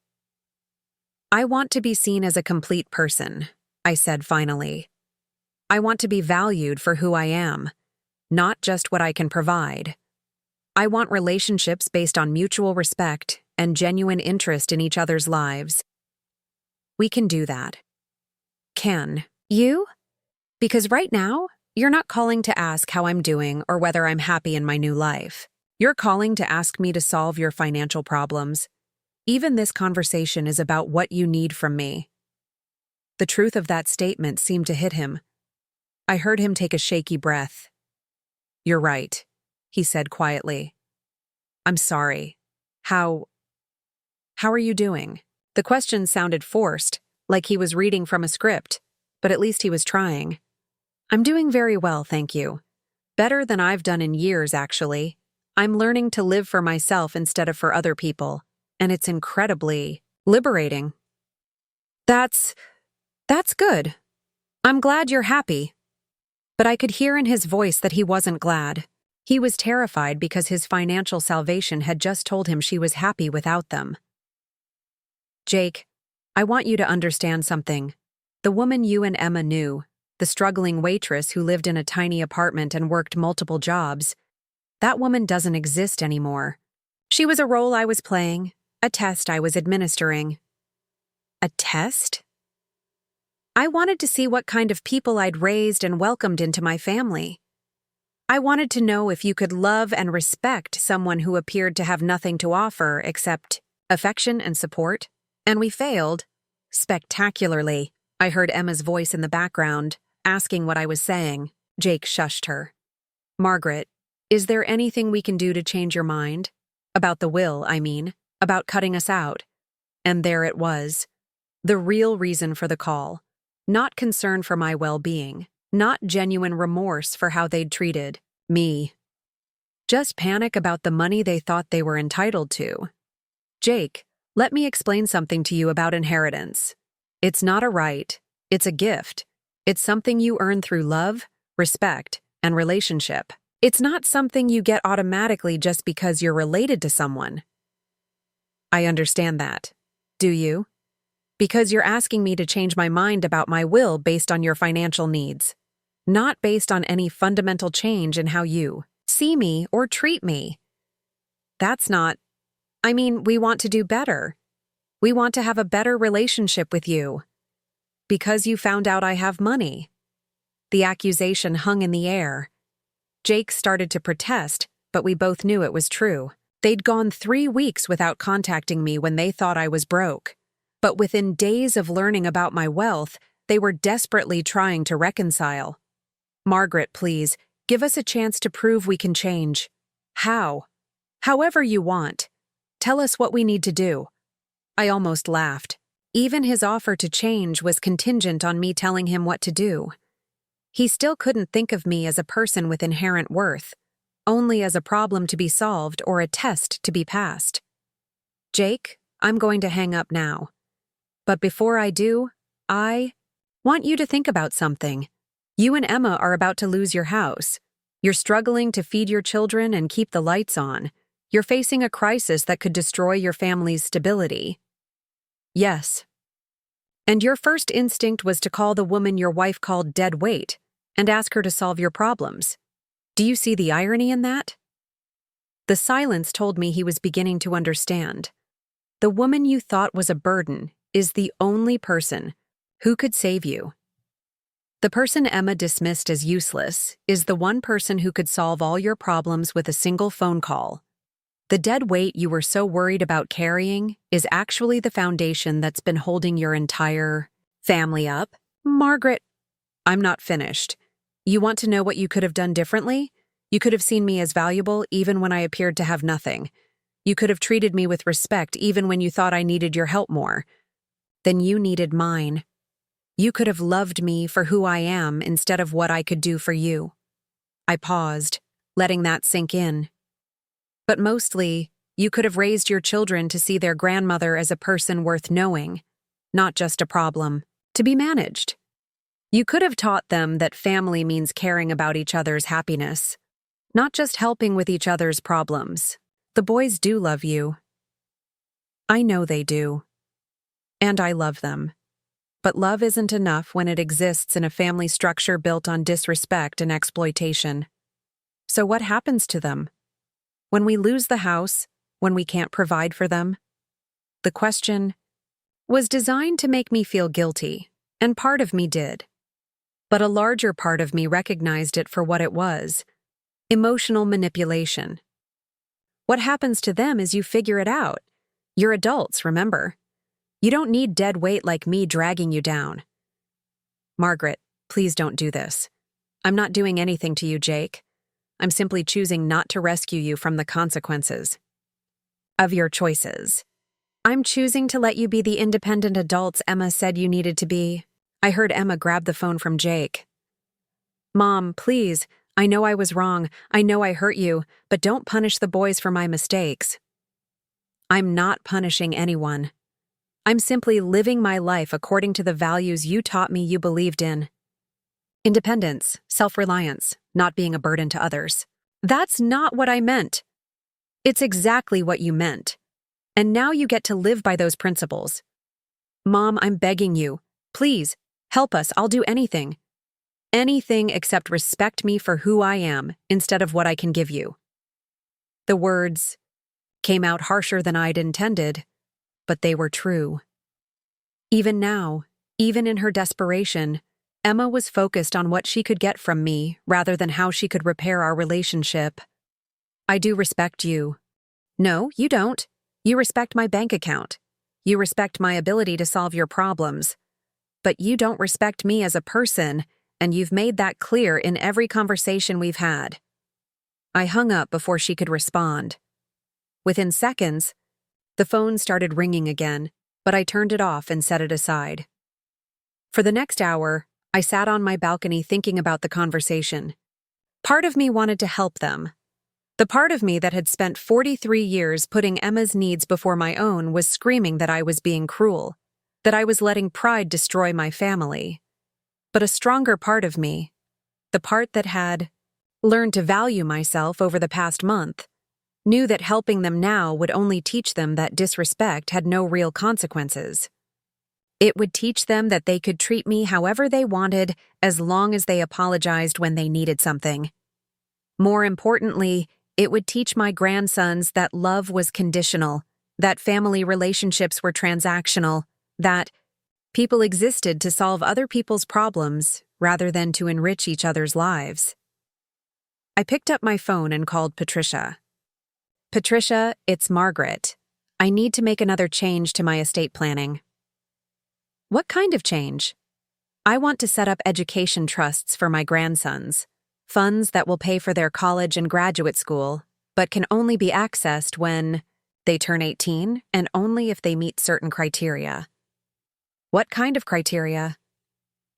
I want to be seen as a complete person, I said finally. I want to be valued for who I am, not just what I can provide. I want relationships based on mutual respect and genuine interest in each other's lives. We can do that. Can you? Because right now, you're not calling to ask how I'm doing or whether I'm happy in my new life. You're calling to ask me to solve your financial problems. Even this conversation is about what you need from me. The truth of that statement seemed to hit him. I heard him take a shaky breath. You're right, he said quietly. I'm sorry. How are you doing? The question sounded forced, like he was reading from a script, but at least he was trying. I'm doing very well, thank you. Better than I've done in years, actually. I'm learning to live for myself instead of for other people, and it's incredibly liberating. That's good. I'm glad you're happy. But I could hear in his voice that he wasn't glad. He was terrified because his financial salvation had just told him she was happy without them. Jake, I want you to understand something. The woman you and Emma knew, the struggling waitress who lived in a tiny apartment and worked multiple jobs, that woman doesn't exist anymore. She was a role I was playing, a test I was administering. A test? I wanted to see what kind of people I'd raised and welcomed into my family. I wanted to know if you could love and respect someone who appeared to have nothing to offer except affection and support. And we failed. Spectacularly. I heard Emma's voice in the background, asking what I was saying. Jake shushed her. Margaret, Is there anything we can do to change your mind? About the will, I mean. About cutting us out. And there it was. The real reason for the call. Not concern for my well-being. Not genuine remorse for how they'd treated me. Just panic about the money they thought they were entitled to. Jake, let me explain something to you about inheritance. It's not a right. It's a gift. It's something you earn through love, respect, and relationship. It's not something you get automatically just because you're related to someone. I understand that. Do you? Because you're asking me to change my mind about my will based on your financial needs, not based on any fundamental change in how you see me or treat me. That's not... we want to do better. We want to have a better relationship with you. Because you found out I have money. The accusation hung in the air. Jake started to protest, but we both knew it was true. They'd gone 3 weeks without contacting me when they thought I was broke. But within days of learning about my wealth, they were desperately trying to reconcile. Margaret, please, give us a chance to prove we can change. How? However you want. Tell us what we need to do. I almost laughed. Even his offer to change was contingent on me telling him what to do. He still couldn't think of me as a person with inherent worth, only as a problem to be solved or a test to be passed. Jake, I'm going to hang up now. But before I do, I want you to think about something. You and Emma are about to lose your house. You're struggling to feed your children and keep the lights on. You're facing a crisis that could destroy your family's stability. Yes. And your first instinct was to call the woman your wife called dead weight and ask her to solve your problems. Do you see the irony in that? The silence told me he was beginning to understand. The woman you thought was a burden is the only person who could save you. The person Emma dismissed as useless is the one person who could solve all your problems with a single phone call. The dead weight you were so worried about carrying is actually the foundation that's been holding your entire family up. Margaret, I'm not finished. You want to know what you could have done differently? You could have seen me as valuable even when I appeared to have nothing. You could have treated me with respect even when you thought I needed your help more. Then you needed mine. You could have loved me for who I am instead of what I could do for you. I paused, letting that sink in. But mostly, you could have raised your children to see their grandmother as a person worth knowing, not just a problem to be managed. You could have taught them that family means caring about each other's happiness, not just helping with each other's problems. The boys do love you. I know they do. And I love them. But love isn't enough when it exists in a family structure built on disrespect and exploitation. So what happens to them? When we lose the house, when we can't provide for them? The question was designed to make me feel guilty, and part of me did. But a larger part of me recognized it for what it was: emotional manipulation. What happens to them is you figure it out. You're adults, remember? You don't need dead weight like me dragging you down. Margaret, please don't do this. I'm not doing anything to you, Jake. I'm simply choosing not to rescue you from the consequences of your choices. I'm choosing to let you be the independent adults Emma said you needed to be. I heard Emma grab the phone from Jake. Mom, please, I know I was wrong. I know I hurt you, but don't punish the boys for my mistakes. I'm not punishing anyone. I'm simply living my life according to the values you taught me you believed in. Independence, self-reliance, not being a burden to others. That's not what I meant. It's exactly what you meant. And now you get to live by those principles. Mom, I'm begging you. Please, help us. I'll do anything. Anything except respect me for who I am instead of what I can give you. The words came out harsher than I'd intended, but they were true. Even now, even in her desperation, Emma was focused on what she could get from me rather than how she could repair our relationship. I do respect you. No, you don't. You respect my bank account. You respect my ability to solve your problems. But you don't respect me as a person, and you've made that clear in every conversation we've had. I hung up before she could respond. Within seconds, the phone started ringing again, but I turned it off and set it aside. For the next hour, I sat on my balcony thinking about the conversation. Part of me wanted to help them. The part of me that had spent 43 years putting Emma's needs before my own was screaming that I was being cruel, that I was letting pride destroy my family. But a stronger part of me, the part that had learned to value myself over the past month, knew that helping them now would only teach them that disrespect had no real consequences. It would teach them that they could treat me however they wanted as long as they apologized when they needed something. More importantly, it would teach my grandsons that love was conditional, that family relationships were transactional, that people existed to solve other people's problems rather than to enrich each other's lives. I picked up my phone and called Patricia. Patricia, it's Margaret. I need to make another change to my estate planning. What kind of change? I want to set up education trusts for my grandsons, funds that will pay for their college and graduate school, but can only be accessed when they turn 18 and only if they meet certain criteria. What kind of criteria?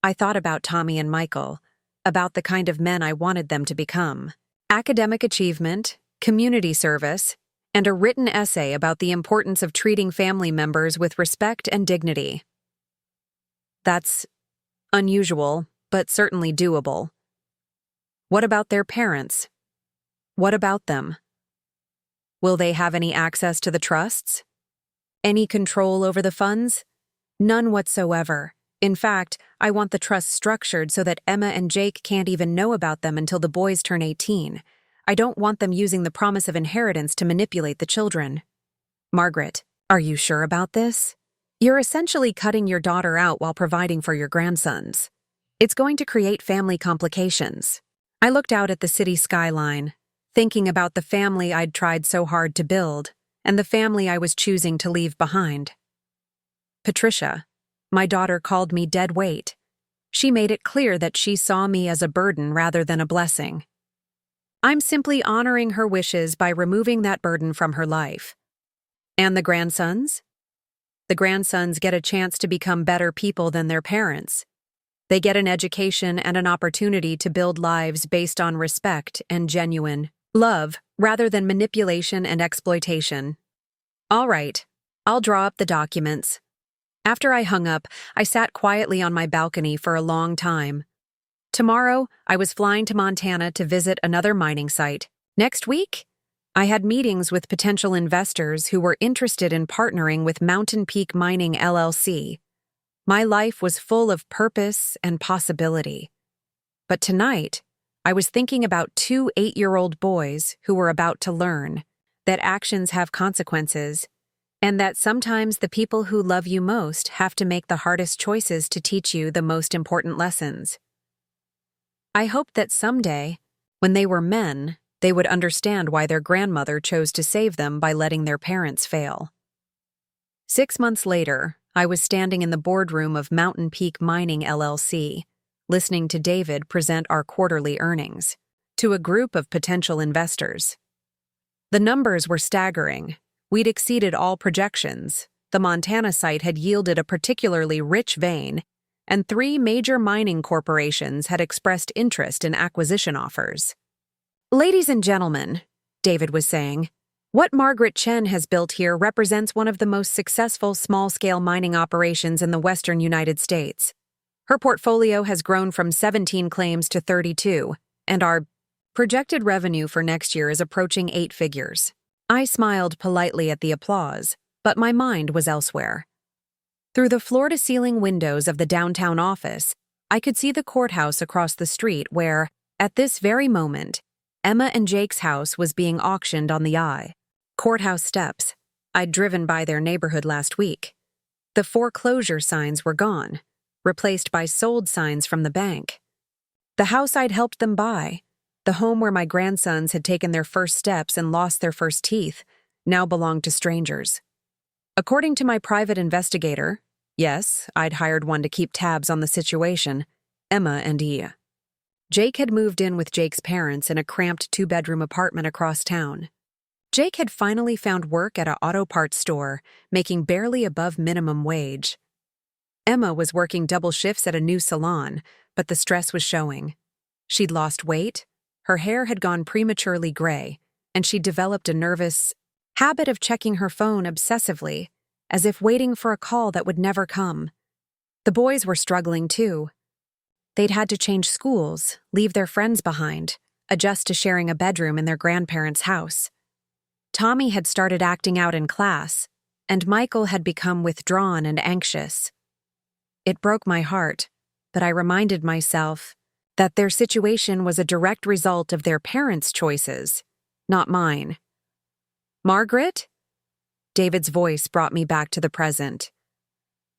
I thought about Tommy and Michael, about the kind of men I wanted them to become. Academic achievement, community service, and a written essay about the importance of treating family members with respect and dignity. That's unusual, but certainly doable. What about their parents? What about them? Will they have any access to the trusts? Any control over the funds? None whatsoever. In fact, I want the trusts structured so that Emma and Jake can't even know about them until the boys turn 18. I don't want them using the promise of inheritance to manipulate the children. Margaret, are you sure about this? You're essentially cutting your daughter out while providing for your grandsons. It's going to create family complications. I looked out at the city skyline, thinking about the family I'd tried so hard to build, and the family I was choosing to leave behind. Patricia, my daughter, called me dead weight. She made it clear that she saw me as a burden rather than a blessing. I'm simply honoring her wishes by removing that burden from her life. And the grandsons? The grandsons get a chance to become better people than their parents. They get an education and an opportunity to build lives based on respect and genuine love rather than manipulation and exploitation. All right, I'll draw up the documents. After I hung up, I sat quietly on my balcony for a long time. Tomorrow, I was flying to Montana to visit another mining site. Next week, I had meetings with potential investors who were interested in partnering with Mountain Peak Mining LLC. My life was full of purpose and possibility. But tonight, I was thinking about two 8-year-old boys who were about to learn that actions have consequences, and that sometimes the people who love you most have to make the hardest choices to teach you the most important lessons. I hoped that someday, when they were men, they would understand why their grandmother chose to save them by letting their parents fail. 6 months later, I was standing in the boardroom of Mountain Peak Mining LLC, listening to David present our quarterly earnings to a group of potential investors. The numbers were staggering. We'd exceeded all projections. The Montana site had yielded a particularly rich vein, and 3 major mining corporations had expressed interest in acquisition offers. Ladies and gentlemen, David was saying, what Margaret Chen has built here represents one of the most successful small-scale mining operations in the western United States. Her portfolio has grown from 17 claims to 32, and our projected revenue for next year is approaching 8 figures. I smiled politely at the applause, but my mind was elsewhere. Through the floor-to-ceiling windows of the downtown office, I could see the courthouse across the street where, at this very moment, Emma and Jake's house was being auctioned on the eye. Courthouse steps. I'd driven by their neighborhood last week. The foreclosure signs were gone, replaced by sold signs from the bank. The house I'd helped them buy, the home where my grandsons had taken their first steps and lost their first teeth, now belonged to strangers. According to my private investigator, yes, I'd hired one to keep tabs on the situation, Emma and Ia. Jake had moved in with Jake's parents in a cramped two-bedroom apartment across town. Jake had finally found work at an auto parts store, making barely above minimum wage. Emma was working double shifts at a new salon, but the stress was showing. She'd lost weight, her hair had gone prematurely gray, and she'd developed a nervous habit of checking her phone obsessively, as if waiting for a call that would never come. The boys were struggling too. They'd had to change schools, leave their friends behind, adjust to sharing a bedroom in their grandparents' house. Tommy had started acting out in class, and Michael had become withdrawn and anxious. It broke my heart, but I reminded myself that their situation was a direct result of their parents' choices, not mine. "Margaret?" David's voice brought me back to the present.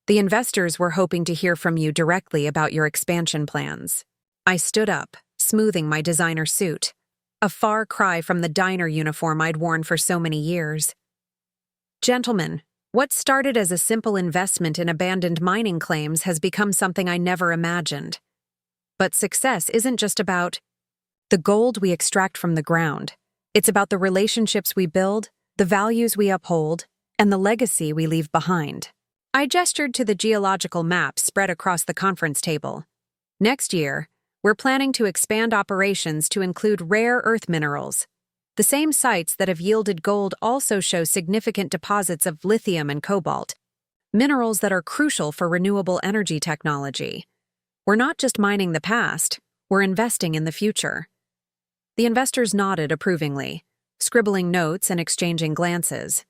"The investors were hoping to hear from you directly about your expansion plans." I stood up, smoothing my designer suit, a far cry from the diner uniform I'd worn for so many years. "Gentlemen, what started as a simple investment in abandoned mining claims has become something I never imagined. But success isn't just about the gold we extract from the ground. It's about the relationships we build, the values we uphold, and the legacy we leave behind." I gestured to the geological maps spread across the conference table. "Next year, we're planning to expand operations to include rare earth minerals. The same sites that have yielded gold also show significant deposits of lithium and cobalt, minerals that are crucial for renewable energy technology. We're not just mining the past, we're investing in the future." The investors nodded approvingly, scribbling notes and exchanging glances.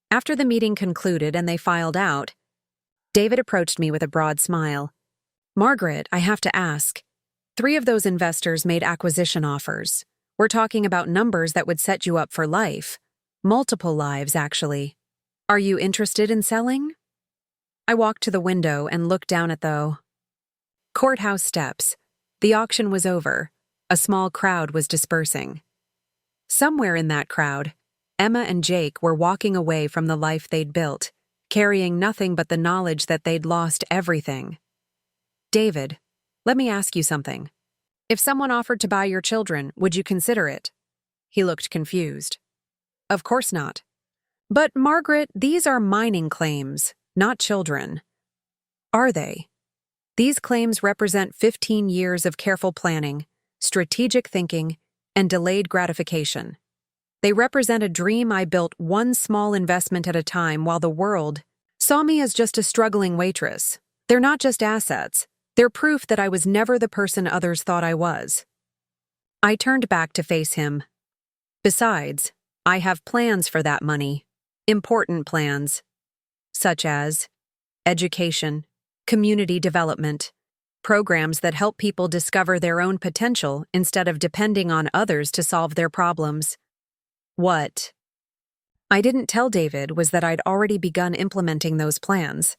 After the meeting concluded and they filed out, David approached me with a broad smile. "Margaret, I have to ask. 3 of those investors made acquisition offers. We're talking about numbers that would set you up for life. Multiple lives, actually. Are you interested in selling?" I walked to the window and looked down at the courthouse steps. The auction was over. A small crowd was dispersing. Somewhere in that crowd, Emma and Jake were walking away from the life they'd built, carrying nothing but the knowledge that they'd lost everything. "David, let me ask you something. If someone offered to buy your children, would you consider it?" He looked confused. "Of course not." "But, Margaret, these are mining claims, not children." "Are they?" "These claims represent 15 years of careful planning, strategic thinking, and delayed gratification. They represent a dream I built one small investment at a time while the world saw me as just a struggling waitress. They're not just assets. They're proof that I was never the person others thought I was." I turned back to face him. "Besides, I have plans for that money. Important plans. Such as education, community development, programs that help people discover their own potential instead of depending on others to solve their problems." What I didn't tell David was that I'd already begun implementing those plans.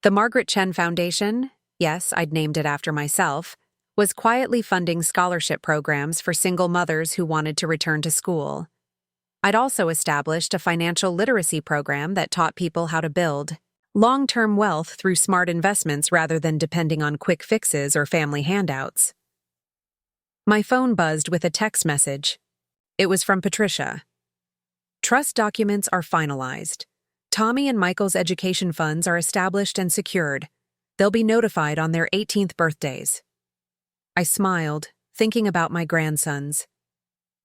The Margaret Chen Foundation, yes, I'd named it after myself, was quietly funding scholarship programs for single mothers who wanted to return to school. I'd also established a financial literacy program that taught people how to build long-term wealth through smart investments rather than depending on quick fixes or family handouts. My phone buzzed with a text message. It was from Patricia. "Trust documents are finalized. Tommy and Michael's education funds are established and secured. They'll be notified on their 18th birthdays." I smiled, thinking about my grandsons.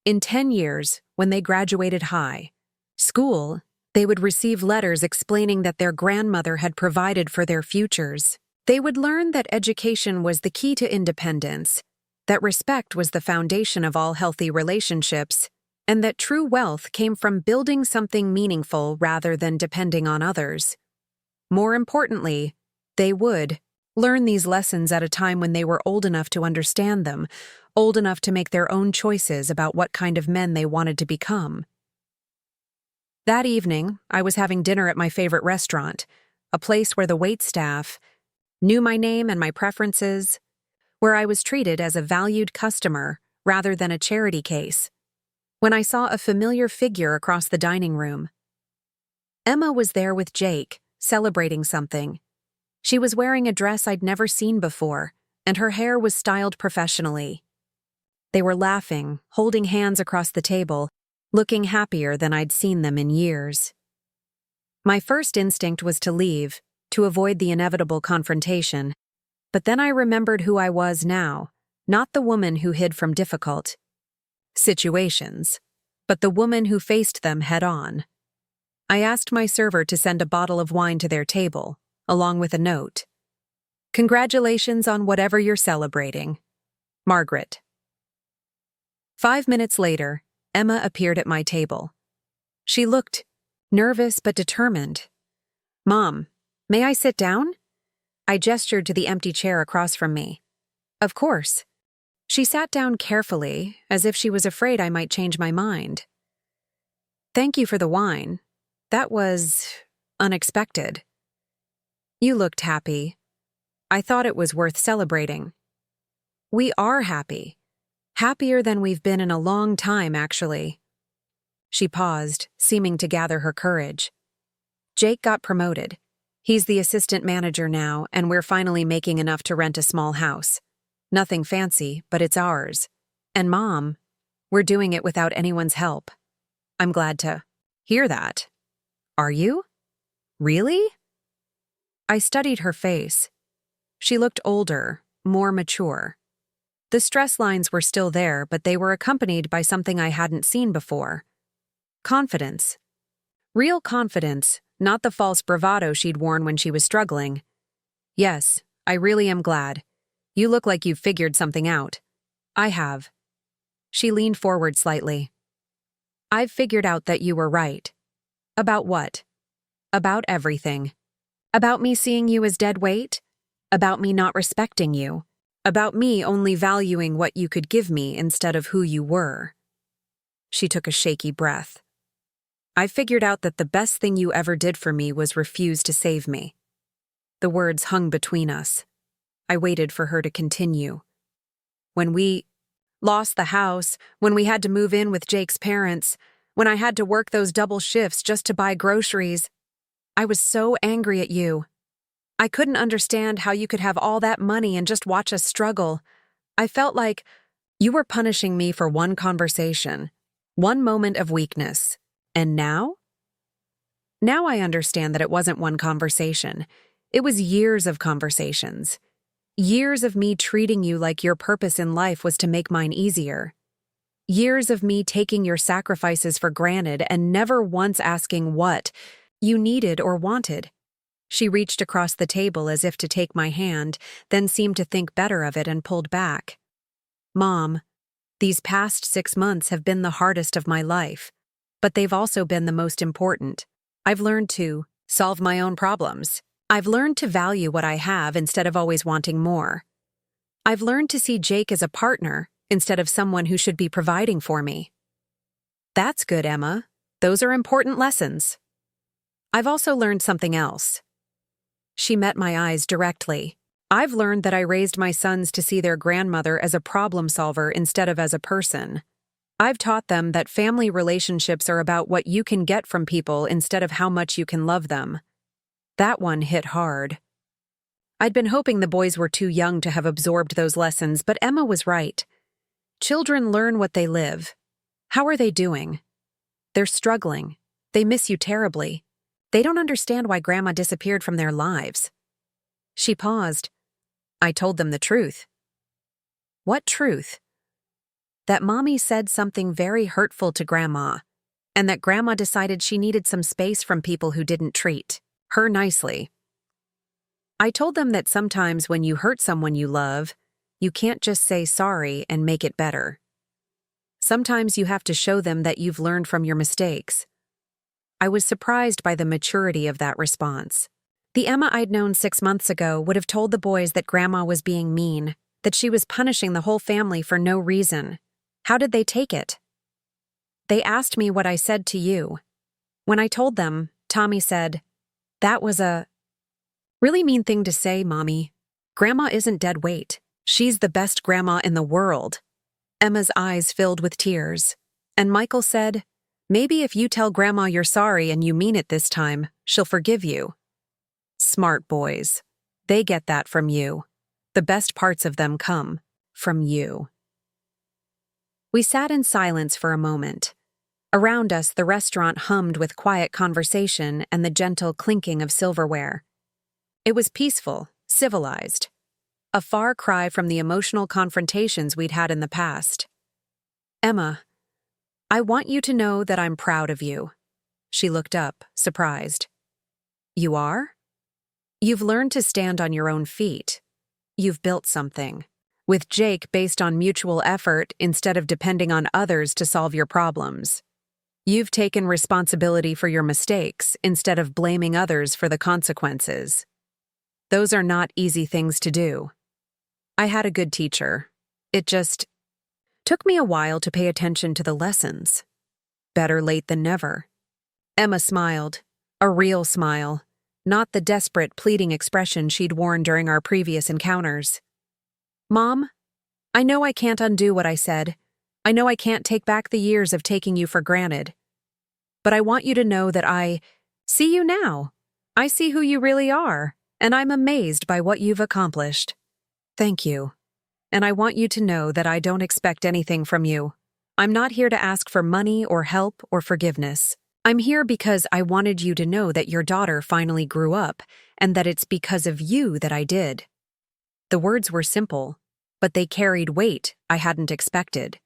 In 10 years, when they graduated high school, they would receive letters explaining that their grandmother had provided for their futures. They would learn that education was the key to independence, that respect was the foundation of all healthy relationships, and that true wealth came from building something meaningful rather than depending on others. More importantly, they would learn these lessons at a time when they were old enough to understand them, old enough to make their own choices about what kind of men they wanted to become. That evening, I was having dinner at my favorite restaurant, a place where the waitstaff knew my name and my preferences, where I was treated as a valued customer rather than a charity case. When I saw a familiar figure across the dining room. Emma was there with Jake, celebrating something. She was wearing a dress I'd never seen before, and her hair was styled professionally. They were laughing, holding hands across the table, looking happier than I'd seen them in years. My first instinct was to leave, to avoid the inevitable confrontation, but then I remembered who I was now, not the woman who hid from difficult situations, but the woman who faced them head-on. I asked my server to send a bottle of wine to their table, along with a note. "Congratulations on whatever you're celebrating. Margaret." 5 minutes later, Emma appeared at my table. She looked nervous but determined. "Mom, may I sit down?" I gestured to the empty chair across from me. "Of course." She sat down carefully, as if she was afraid I might change my mind. "Thank you for the wine. That was unexpected." "You looked happy. I thought it was worth celebrating." "We are happy. Happier than we've been in a long time, actually." She paused, seeming to gather her courage. "Jake got promoted. He's the assistant manager now, and we're finally making enough to rent a small house. Nothing fancy, but it's ours. And Mom, we're doing it without anyone's help." "I'm glad to hear that." "Are you? Really?" I studied her face. She looked older, more mature. The stress lines were still there, but they were accompanied by something I hadn't seen before. Confidence. Real confidence, not the false bravado she'd worn when she was struggling. "Yes, I really am glad. You look like you've figured something out." "I have." She leaned forward slightly. "I've figured out that you were right." "About what?" "About everything. About me seeing you as dead weight. About me not respecting you. About me only valuing what you could give me instead of who you were." She took a shaky breath. "I figured out that the best thing you ever did for me was refuse to save me." The words hung between us. I waited for her to continue. "When we lost the house, when we had to move in with Jake's parents, when I had to work those double shifts just to buy groceries, I was so angry at you. I couldn't understand how you could have all that money and just watch us struggle. I felt like you were punishing me for one conversation, one moment of weakness. And now? Now I understand that it wasn't one conversation. It was years of conversations. Years of me treating you like your purpose in life was to make mine easier. Years of me taking your sacrifices for granted and never once asking what you needed or wanted." She reached across the table as if to take my hand, then seemed to think better of it and pulled back. "Mom, these past 6 months have been the hardest of my life, but they've also been the most important. I've learned to solve my own problems. I've learned to value what I have instead of always wanting more. I've learned to see Jake as a partner instead of someone who should be providing for me." "That's good, Emma. Those are important lessons." "I've also learned something else." She met my eyes directly. "I've learned that I raised my sons to see their grandmother as a problem solver instead of as a person. I've taught them that family relationships are about what you can get from people instead of how much you can love them." That one hit hard. I'd been hoping the boys were too young to have absorbed those lessons, but Emma was right. Children learn what they live. How are they doing? They're struggling. They miss you terribly. They don't understand why Grandma disappeared from their lives. She paused. I told them the truth. "What truth?" "That Mommy said something very hurtful to Grandma, and that Grandma decided she needed some space from people who didn't treat her nicely." I told them that sometimes when you hurt someone you love, you can't just say sorry and make it better. Sometimes you have to show them that you've learned from your mistakes. I was surprised by the maturity of that response. The Emma I'd known 6 months ago would have told the boys that Grandma was being mean, that she was punishing the whole family for no reason. How did they take it? They asked me what I said to you. When I told them, Tommy said, "That was a really mean thing to say, Mommy. Grandma isn't dead weight. She's the best grandma in the world." Emma's eyes filled with tears, and Michael said, "Maybe if you tell Grandma you're sorry and you mean it this time, she'll forgive you." Smart boys. They get that from you. The best parts of them come from you. We sat in silence for a moment. Around us, the restaurant hummed with quiet conversation and the gentle clinking of silverware. It was peaceful, civilized, a far cry from the emotional confrontations we'd had in the past. "Emma, I want you to know that I'm proud of you." She looked up, surprised. "You are? You've learned to stand on your own feet. You've built something. With Jake based on mutual effort instead of depending on others to solve your problems. You've taken responsibility for your mistakes instead of blaming others for the consequences. Those are not easy things to do. I had a good teacher. It just took me a while to pay attention to the lessons. Better late than never." Emma smiled, a real smile, not the desperate, pleading expression she'd worn during our previous encounters. "Mom, I know I can't undo what I said. I know I can't take back the years of taking you for granted. But I want you to know that I see you now. I see who you really are, and I'm amazed by what you've accomplished. Thank you. And I want you to know that I don't expect anything from you. I'm not here to ask for money or help or forgiveness. I'm here because I wanted you to know that your daughter finally grew up, and that it's because of you that I did." The words were simple, but they carried weight I hadn't expected.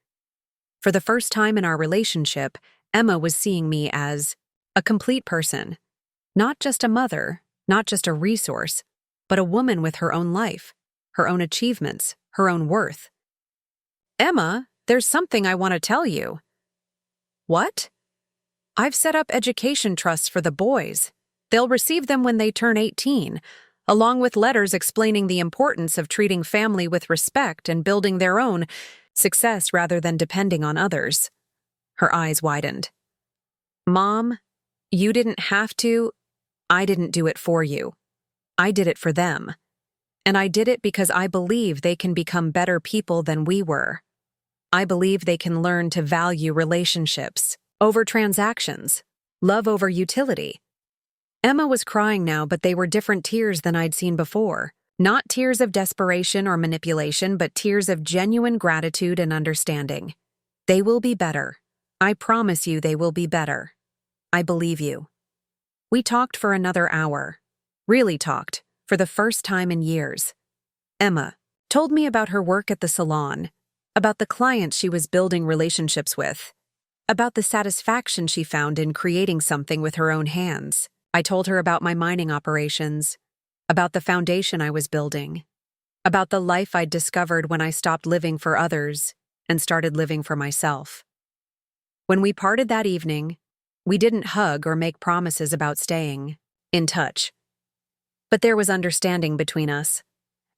For the first time in our relationship, Emma was seeing me as a complete person. Not just a mother, not just a resource, but a woman with her own life, her own achievements, her own worth. "Emma, there's something I want to tell you." "What?" "I've set up education trusts for the boys. They'll receive them when they turn 18, along with letters explaining the importance of treating family with respect and building their own success rather than depending on others." Her eyes widened. "Mom, you didn't have to. I didn't do it for you. I did it for them. And I did it because I believe they can become better people than we were. I believe they can learn to value relationships over transactions, love over utility." Emma was crying now, but they were different tears than I'd seen before. Not tears of desperation or manipulation, but tears of genuine gratitude and understanding. "They will be better. I promise you they will be better. I believe you." We talked for another hour. Really talked, for the first time in years. Emma told me about her work at the salon, about the clients she was building relationships with, about the satisfaction she found in creating something with her own hands. I told her about my mining operations, about the foundation I was building, about the life I'd discovered when I stopped living for others and started living for myself. When we parted that evening, we didn't hug or make promises about staying in touch. But there was understanding between us,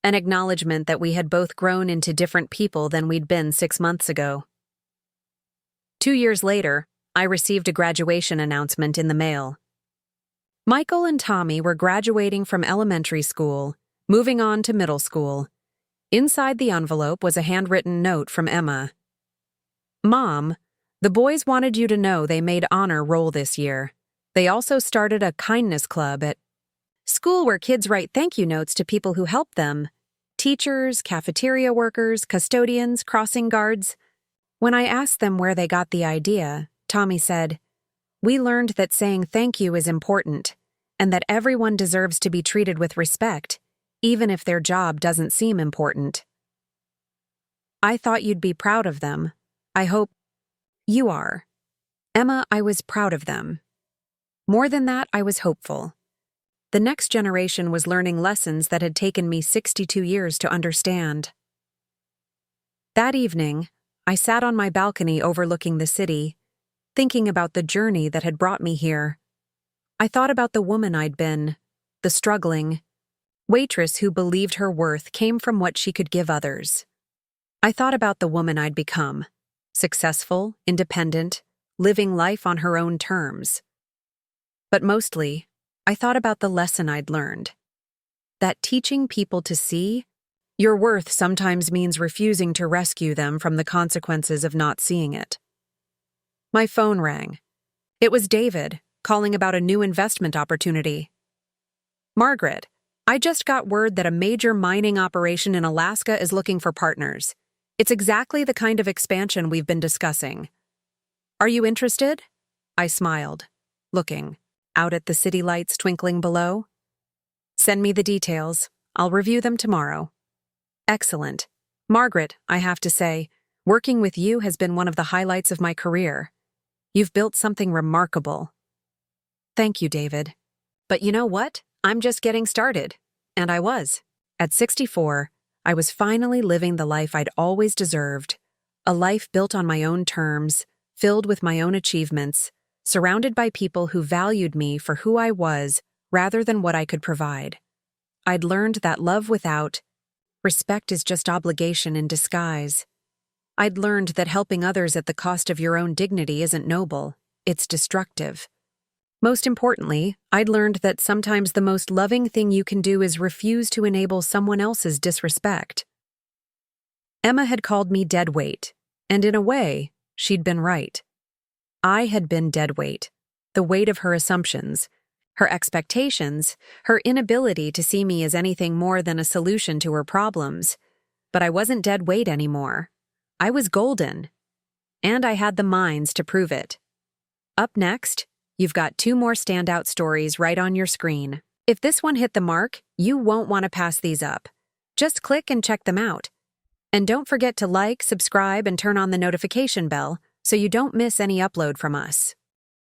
an acknowledgement that we had both grown into different people than we'd been 6 months ago. 2 years later, I received a graduation announcement in the mail. Michael and Tommy were graduating from elementary school, moving on to middle school. Inside the envelope was a handwritten note from Emma. "Mom, the boys wanted you to know they made honor roll this year. They also started a kindness club at school where kids write thank you notes to people who help them. Teachers, cafeteria workers, custodians, crossing guards." When I asked them where they got the idea, Tommy said, "We learned that saying thank you is important, and that everyone deserves to be treated with respect, even if their job doesn't seem important." I thought you'd be proud of them. I hope you are. Emma, I was proud of them. More than that, I was hopeful. The next generation was learning lessons that had taken me 62 years to understand. That evening, I sat on my balcony overlooking the city, thinking about the journey that had brought me here. I thought about the woman I'd been, the struggling waitress who believed her worth came from what she could give others. I thought about the woman I'd become, successful, independent, living life on her own terms. But mostly, I thought about the lesson I'd learned. That teaching people to see your worth sometimes means refusing to rescue them from the consequences of not seeing it. My phone rang. It was David, calling about a new investment opportunity. "Margaret, I just got word that a major mining operation in Alaska is looking for partners. It's exactly the kind of expansion we've been discussing. Are you interested? I smiled, looking out at the city lights twinkling below. Send me the details. I'll review them tomorrow. Excellent. Margaret, I have to say, working with you has been one of the highlights of my career. You've built something remarkable. Thank you, David. But you know what? I'm just getting started. And I was. At 64, I was finally living the life I'd always deserved. A life built on my own terms, filled with my own achievements, surrounded by people who valued me for who I was rather than what I could provide. I'd learned that love without respect is just obligation in disguise. I'd learned that helping others at the cost of your own dignity isn't noble, it's destructive. Most importantly, I'd learned that sometimes the most loving thing you can do is refuse to enable someone else's disrespect. Emma had called me dead weight, and in a way, she'd been right. I had been dead weight, the weight of her assumptions, her expectations, her inability to see me as anything more than a solution to her problems. But I wasn't dead weight anymore. I was golden. And I had the minds to prove it. Up next, you've got 2 more standout stories right on your screen. If this one hit the mark, you won't want to pass these up. Just click and check them out. And don't forget to like, subscribe, and turn on the notification bell so you don't miss any upload from us.